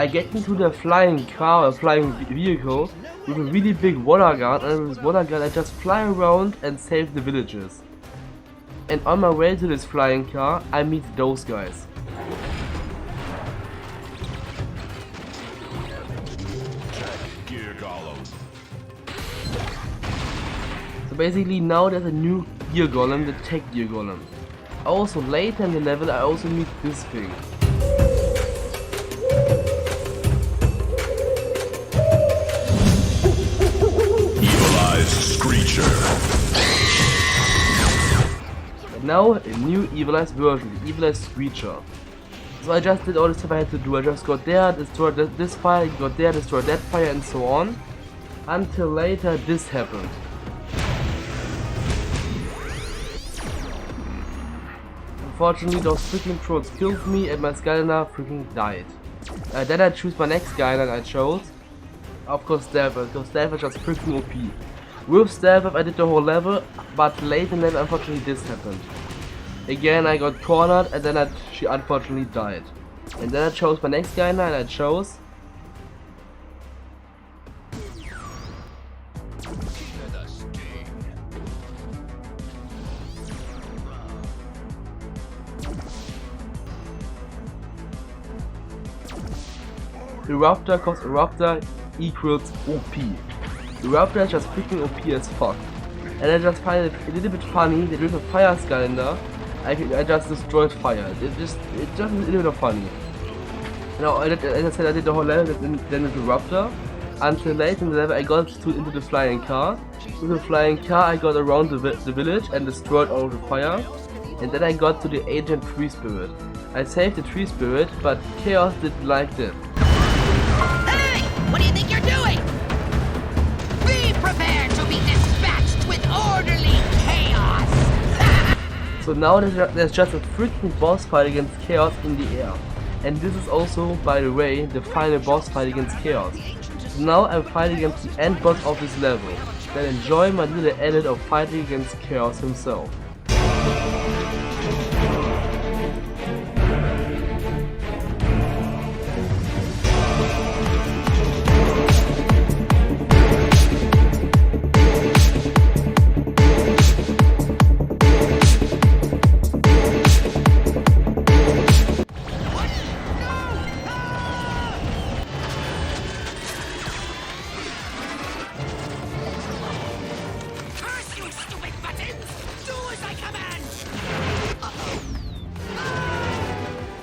I get into the flying car or flying vehicle with a really big water gun, and with this water gun I just fly around and save the villages. And on my way to this flying car, I meet those guys. Gear Golem. So basically now there's a new gear golem, the tech gear golem. Also later in the level I also meet this thing. Screecher. And now a new evilized version, the evilized Screecher. So I just did all the stuff I had to do. I just got there, destroyed this fire, got there, destroyed that fire, and so on. Until later this happened. Unfortunately those freaking trolls killed me and my skylander freaking died. Then I choose my next skylander I chose. Of course Stafford, because Stafford was just freaking OP. With Stafford I did the whole level, but late in the level unfortunately this happened. Again I got cornered and then she unfortunately died. And then I chose my next guy and I chose... Eruptor, cause Eruptor equals OP. Eruptor is just freaking OP as fuck. And I just find it a little bit funny that with a fire skylander I just destroyed fire. It's just a little bit funny. Now as I said I did the whole level then with Eruptor. Until late in the level I got into the flying car. With the flying car I got around the village and destroyed all of the fire. And then I got to the ancient tree spirit. I saved the tree spirit, but Chaos didn't like that. Hey! What do you think you're doing? Be prepared to be dispatched with orderly chaos! So now there's just a freaking boss fight against Chaos in the air. And this is also, by the way, the final boss fight against Chaos. So now I'm fighting against the end boss of this level. Then enjoy my little edit of fighting against Chaos himself.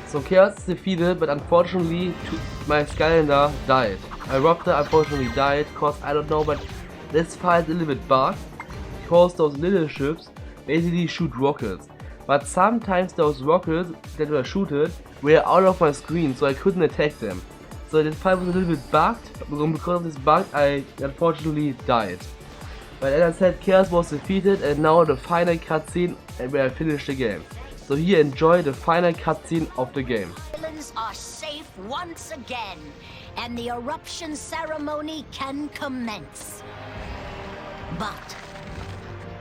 So Chaos is defeated, but unfortunately my Skylander died. Eruptor unfortunately died, cause I don't know, but this fight is a little bit bugged, because those little ships basically shoot rockets. But sometimes those rockets that were shooted were out of my screen, so I couldn't attack them. So this fight was a little bit bugged, and because of this bug I unfortunately died. But as I said, Chaos was defeated, and now the final cutscene where I finished the game. So here, enjoy the final cutscene of the game. Islands are safe once again, and the eruption ceremony can commence. But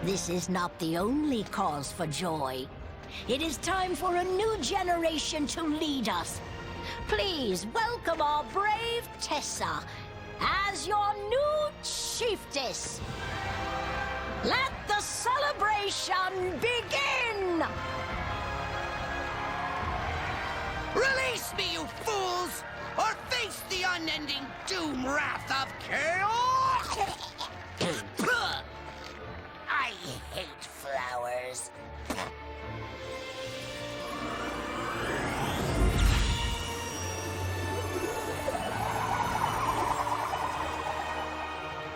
this is not the only cause for joy. It is time for a new generation to lead us. Please welcome our brave Tessa as your new chiefess. Let the celebration begin! Release me, you fools! Or face the unending doom wrath of chaos! I hate flowers.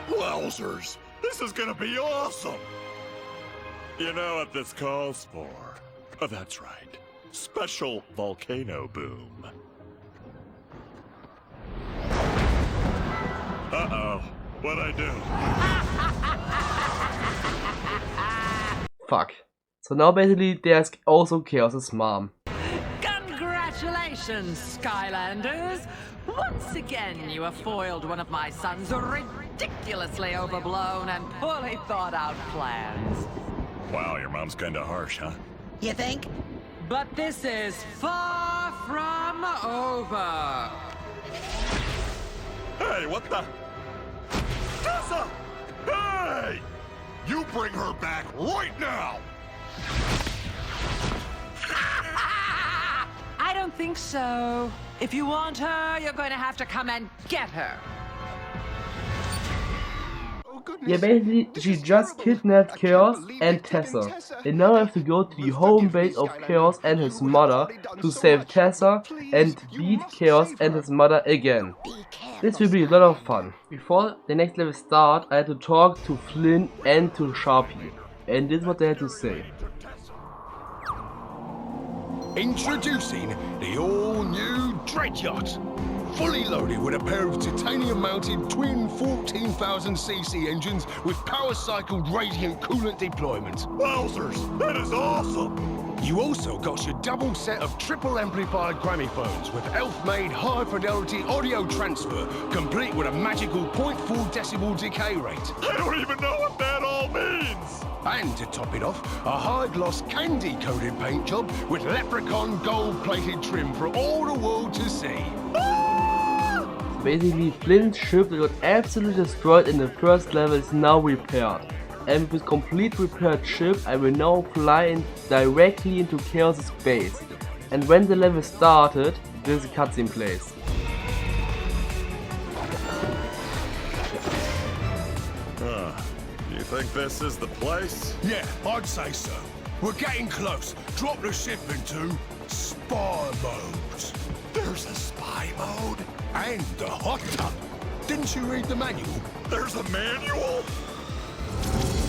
Wowzers! This is gonna be awesome! You know what this calls for? Oh, that's right. Special volcano boom. Uh-oh. What'd I do? Fuck. So now basically there's also Chaos's mom. Congratulations, Skylanders! Once again, you have foiled one of my son's ridiculously overblown and poorly thought out plans. Wow, your mom's kinda harsh, huh? You think? But this is far from over. Hey, what the? Tessa! Hey! You bring her back right now! I don't think so. If you want her, you're going to have to come and get her. Yeah, basically, she just kidnapped Chaos and Tessa, and now I have to go to the home base of Chaos and his mother to save Tessa and beat Chaos and his mother again. This will be a lot of fun. Before the next level start, I had to talk to Flynn and to Sharpie, and this is what they had to say. Introducing the all-new Dread Yacht. Fully loaded with a pair of titanium-mounted twin 14,000cc engines with power-cycled radiant coolant deployment. Wowzers, that is awesome! You also got your double set of triple amplified gramophones with elf-made high-fidelity audio transfer, complete with a magical 0.4 decibel decay rate. I don't even know what that all means! And to top it off, a high-gloss candy-coated paint job with leprechaun gold-plated trim for all the world to see. Basically, Flynn's ship that got absolutely destroyed in the first level is now repaired. And with complete repaired ship, I will now fly directly into Chaos' base. And when the level started, this cutscene plays. You think this is the place? Yeah, I'd say so. We're getting close. Drop the ship into spy mode. There's a spy mode? And the hot tub. Didn't you read the manual? There's a manual?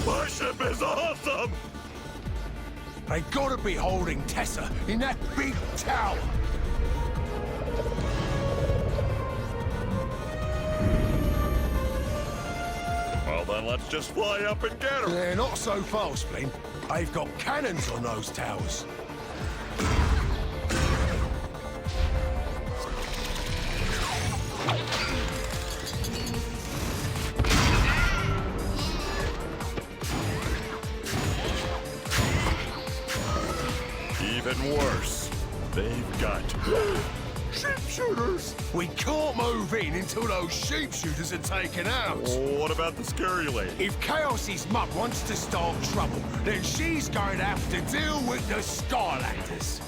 My ship is awesome! They gotta be holding Tessa in that big tower. Well then, let's just fly up and get her. They're not so fast, Flynn. They've got cannons on those towers. Even worse, they've got sharpshooters. We can't move in until those sharpshooters are taken out. Oh, what about the scary lady? If Chaos's mum wants to start trouble, then she's going to have to deal with the Skylanders.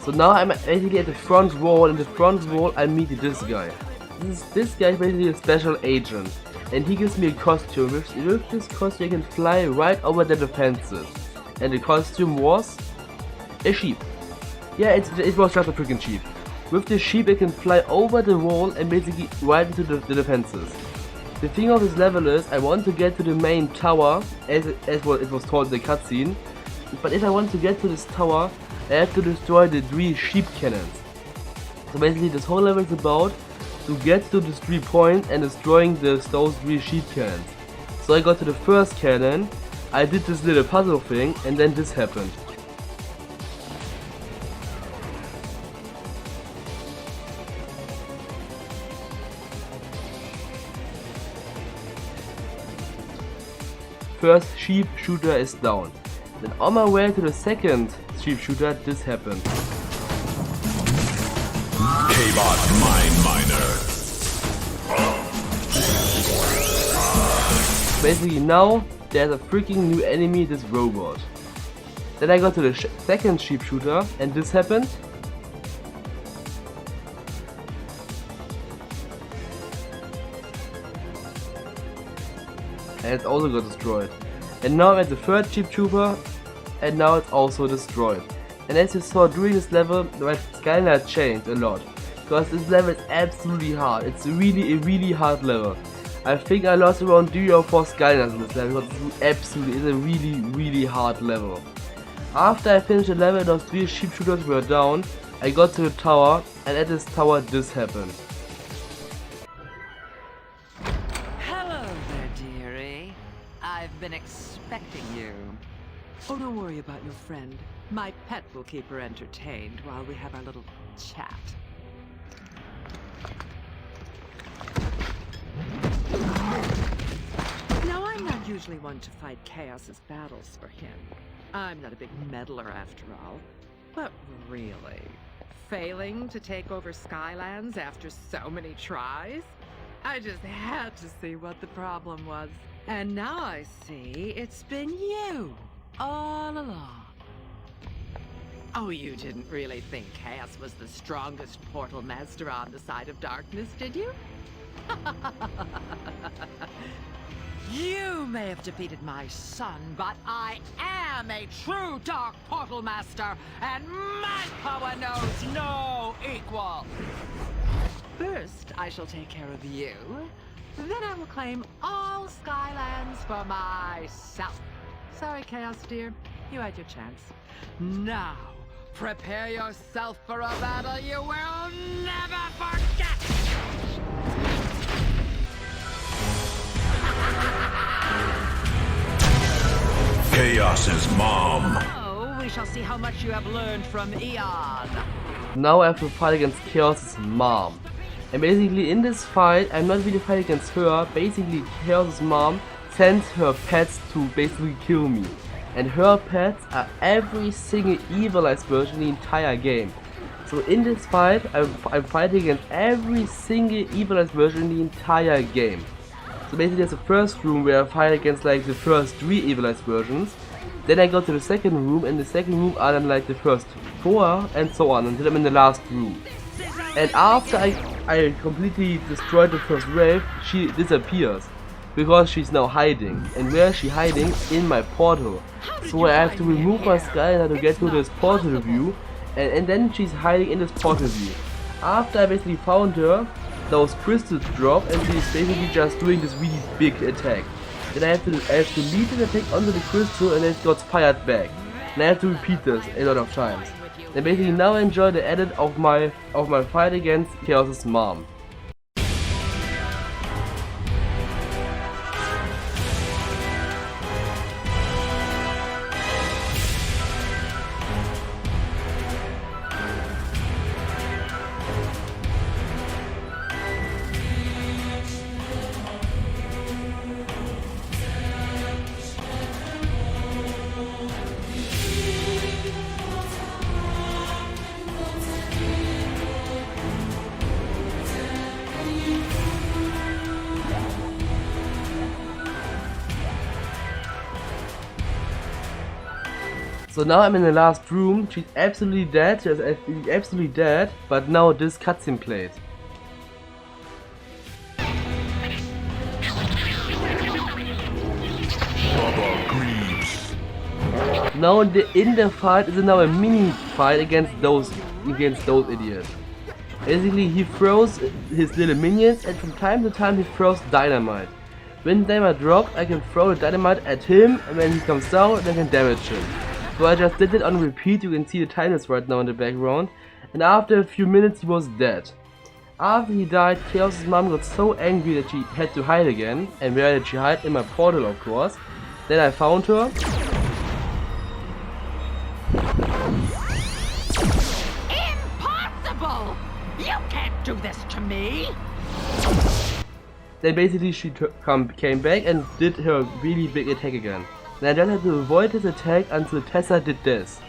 So now I'm basically at the front wall. In the front wall I meet this guy. This guy is basically a special agent. And he gives me a costume. With this costume I can fly right over the defenses. And the costume was a sheep. Yeah, it was just a freaking sheep. With the sheep I can fly over the wall and basically right into the defenses. The thing of this level is I want to get to the main tower as what it was told in the cutscene. But if I want to get to this tower I have to destroy the 3 sheep cannons. So basically this whole level is about to get to these 3 points and destroying those 3 sheep cannons. So I got to the first cannon, I did this little puzzle thing and then this happened. First sheep shooter is down. Then on my way to the second sheep shooter, this happened. K-Bot Mine Miner. Basically now there's a freaking new enemy, this robot. Then I got to the second sheep shooter and this happened. And it also got destroyed. And now I'm at the third sheep trooper and now it's also destroyed. And as you saw during this level, the Skylander changed a lot. Because this level is absolutely hard. It's really a really hard level. I think I lost around 3 or 4 Skylanders in this level because it absolutely is a really hard level. After I finished the level, those 3 sheep shooters were down. I got to the tower and at this tower this happened. I've been expecting you. Oh, don't worry about your friend. My pet will keep her entertained while we have our little chat. Now, I'm not usually one to fight Chaos's battles for him. I'm not a big meddler after all. But really, failing to take over Skylands after so many tries. I just had to see what the problem was. And now I see it's been you all along. Oh, you didn't really think Chaos was the strongest portal master on the side of darkness, did you? You may have defeated my son, but I am a true dark portal master, and my power knows no equal. First, I shall take care of you. Then I will claim all Skylands for myself. Sorry, Chaos dear. You had your chance. Now, prepare yourself for a battle you will never forget! Chaos's mom. Oh, we shall see how much you have learned from Eon. Now I have to fight against Chaos's mom. And basically in this fight, I'm not really fighting against her. Basically Chaos's mom sends her pets to basically kill me. And her pets are every single evilized version in the entire game. So in this fight, I'm fighting against every single evilized version in the entire game. So basically there's the first room where I fight against like the first 3 evilized versions. Then I go to the second room, and the second room are then like the first 4 and so on until I'm in the last room. And after I completely destroyed the first wave, she disappears. Because she's now hiding. And where is she hiding? In my portal. So I have to remove my skylander to get to this portal view. And then she's hiding in this portal view. After I basically found her, those crystals drop and she's basically just doing this really big attack. Then I have to lead the attack onto the crystal and it got fired back. And I have to repeat this a lot of times. And basically now I enjoy the edit of my fight against Chaos's mom. So now I'm in the last room. She's absolutely dead. She's absolutely dead. But now this cutscene plays. Now in the fight is now a mini fight against those idiots. Basically he throws his little minions and from time to time he throws dynamite. When dynamite drops, I can throw the dynamite at him, and when he comes down I can damage him. So I just did it on repeat. You can see the timers right now in the background. And after a few minutes he was dead. After he died, Chaos's mom got so angry that she had to hide again. And where did she hide? In my portal, of course. Then I found her. Impossible! You can't do this to me! Then basically she came back and did her really big attack again. And I just had to avoid this attack until Tessa did this.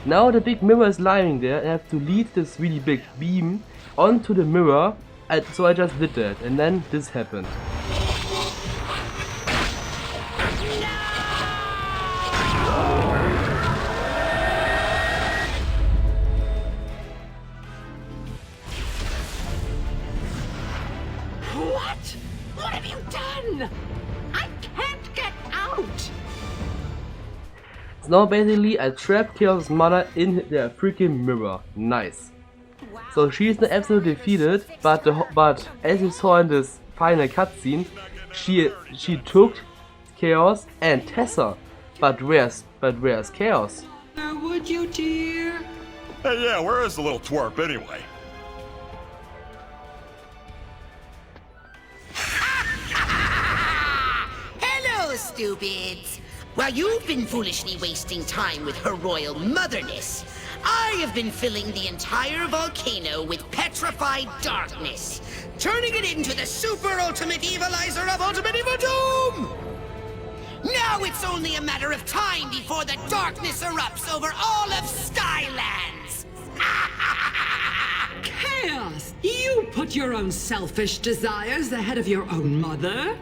Now the big mirror is lying there and I have to lead this really big beam onto the mirror. So I just did that and then this happened. What? What have you done? I can't get out! So now basically I trapped Chaos' mother in the freaking mirror. Nice. So she's not absolutely defeated, but as you saw in this final cutscene, she took Chaos and Tessa. But where's Chaos? Would you, dear? Hey, yeah, where is the little twerp anyway? Hello, stupids! While you've been foolishly wasting time with her royal motherness, I have been filling the entire volcano with petrified darkness, turning it into the super ultimate evilizer of Ultimate Evil Doom! Now it's only a matter of time before the darkness erupts over all of Skylands! Chaos! You put your own selfish desires ahead of your own mother?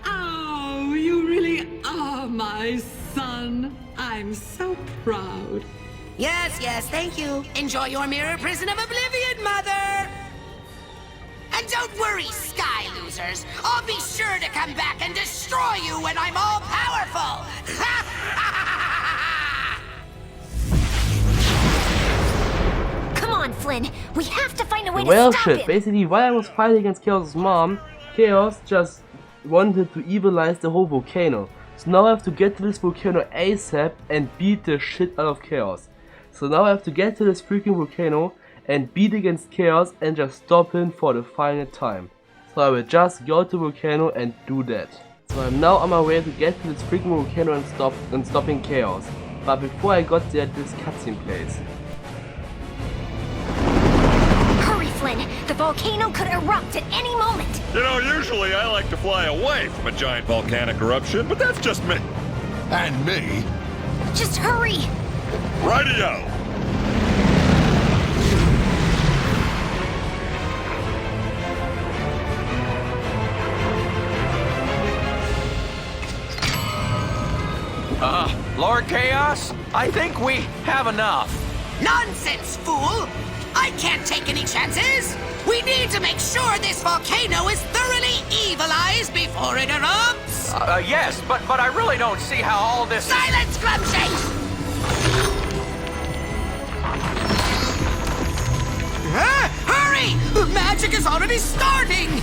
Oh, you really are my son. I'm so proud. Yes, thank you. Enjoy your mirror prison of oblivion, Mother! And don't worry, Sky Losers. I'll be sure to come back and destroy you when I'm all powerful! Come on, Flynn. We have to find a way Well, to stop shit. him. Basically, while I was fighting against Chaos' mom, Chaos just wanted to evilize the whole volcano. So now I have to get to this volcano ASAP and beat the shit out of Chaos. So now I have to get to this freaking volcano and beat against Chaos and just stop him for the final time. So I will just go to the volcano and do that. So I'm now on my way to get to this freaking volcano and stopping Chaos. But before I got there, this cutscene plays. Hurry, Flynn. The volcano could erupt at any moment. You know, usually I like to fly away from a giant volcanic eruption, but that's just me. And me. Just hurry. Radio! Lord Chaos, I think we have enough. Nonsense, fool! I can't take any chances! We need to make sure this volcano is thoroughly evilized before it erupts! Yes, but I really don't see how all this... Silence, Glumshakes! Hurry! The magic is already starting!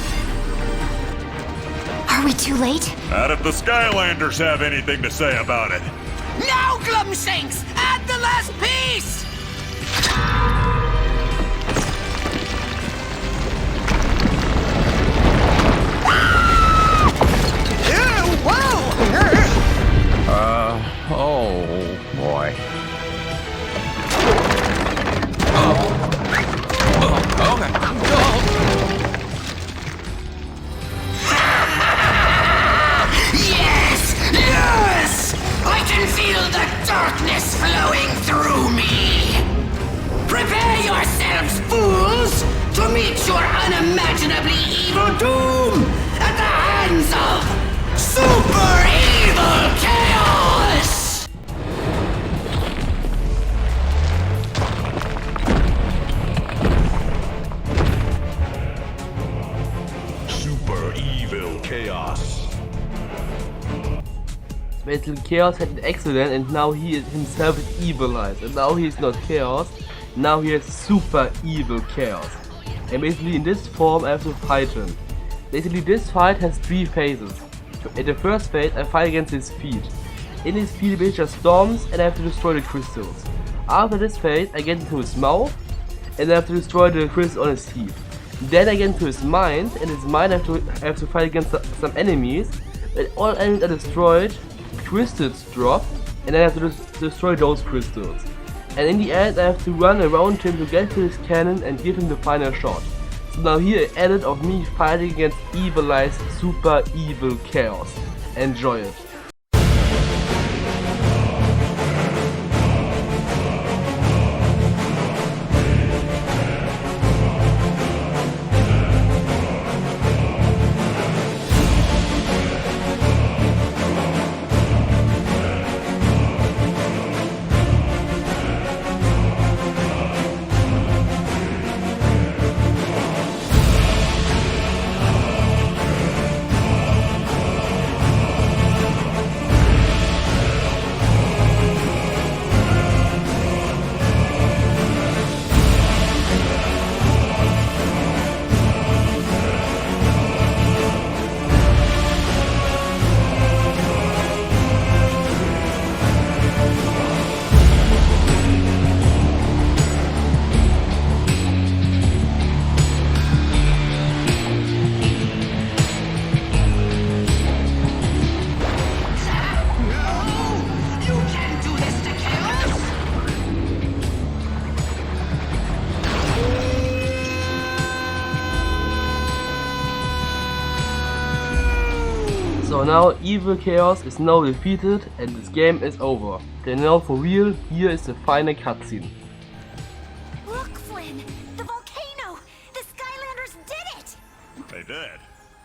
Are we too late? Not if the Skylanders have anything to say about it. Now, Glumshanks! Add the last piece! Oh, boy. Okay. Yes! I can feel the darkness flowing through me! Prepare yourselves, fools, to meet your unimaginably evil doom at the hands of Super Evil Chaos! Super evil chaos. Basically, Chaos had an accident and now he himself is evilized. And now he's not Chaos, now he is Super Evil Chaos. And basically in this form I have to fight him. Basically this fight has 3 phases. In the first phase I fight against his feet. In his feet he just storms and I have to destroy the crystals. After this phase I get into his mouth and I have to destroy the crystals on his teeth. Then I get into his mind, and his mind I have to fight against some enemies. When all enemies are destroyed, crystals drop, and I have to destroy those crystals. And in the end I have to run around him to get to his cannon and give him the final shot. So now here an edit of me fighting against evilized Super Evil Chaos. Enjoy it. So now evil chaos is now defeated and this game is over. Then now for real, here is the final cutscene. Look, Flynn! The volcano! The Skylanders did it! They did.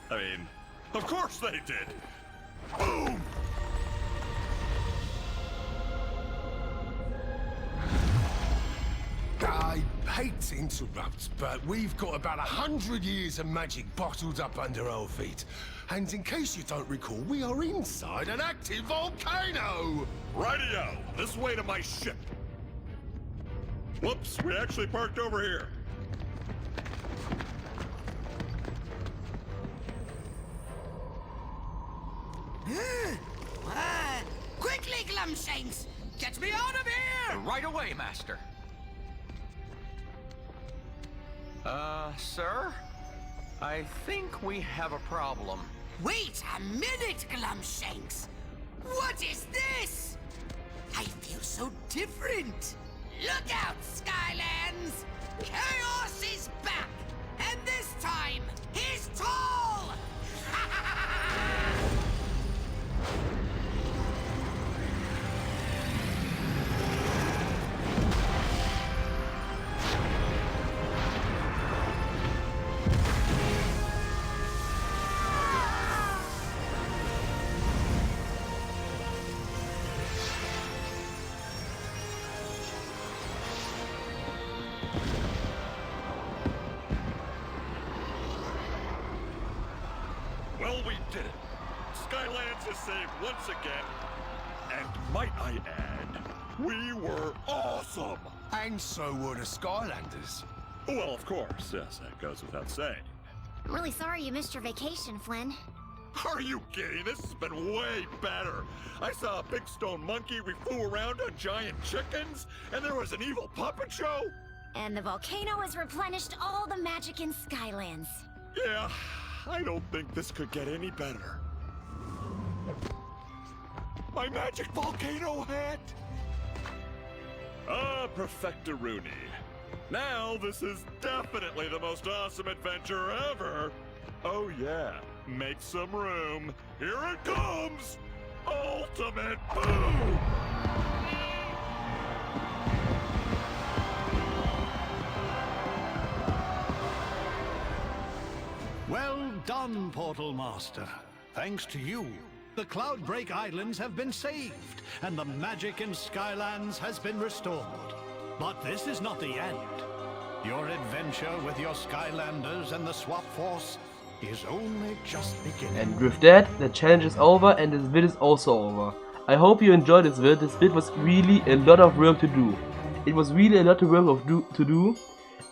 I mean, of course they did. Boom! I hate to interrupt, but we've got about 100 years of magic bottled up under our feet. And in case you don't recall, we are inside an active volcano! Radio, this way to my ship. Whoops, we actually parked over here. Quickly, Glumshanks! Get me out of here! Right away, Master. Sir? I think we have a problem. Wait a minute, Glumshanks! What is this? I feel so different. Look out, Skylands! Chaos is back! And this time, he's tall! Well, we did it. Skylands is saved once again. And might I add, we were awesome. And so were the Skylanders. Well, of course, yes, that goes without saying. I'm really sorry you missed your vacation, Flynn. Are you kidding? This has been way better. I saw a big stone monkey, we flew around on giant chickens, and there was an evil puppet show. And the volcano has replenished all the magic in Skylands. Yeah, I don't think this could get any better. My magic volcano hat! Ah, Perfectoroonie. Now this is definitely the most awesome adventure ever! Oh yeah, make some room. Here it comes! Ultimate Boom! Well done, Portal Master. Thanks to you, the Cloudbreak Islands have been saved, and the magic in Skylands has been restored. But this is not the end. Your adventure with your Skylanders and the Swap Force is only just beginning. And with that, the challenge is over and this vid is also over. I hope you enjoyed this vid. This vid was really a lot of work to do. It was really a lot of work to do.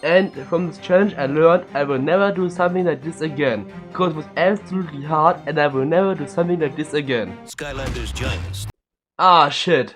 And from this challenge I learned I will never do something like this again. Because it was absolutely hard and I will never do something like this again. Skylanders Giants. Ah shit.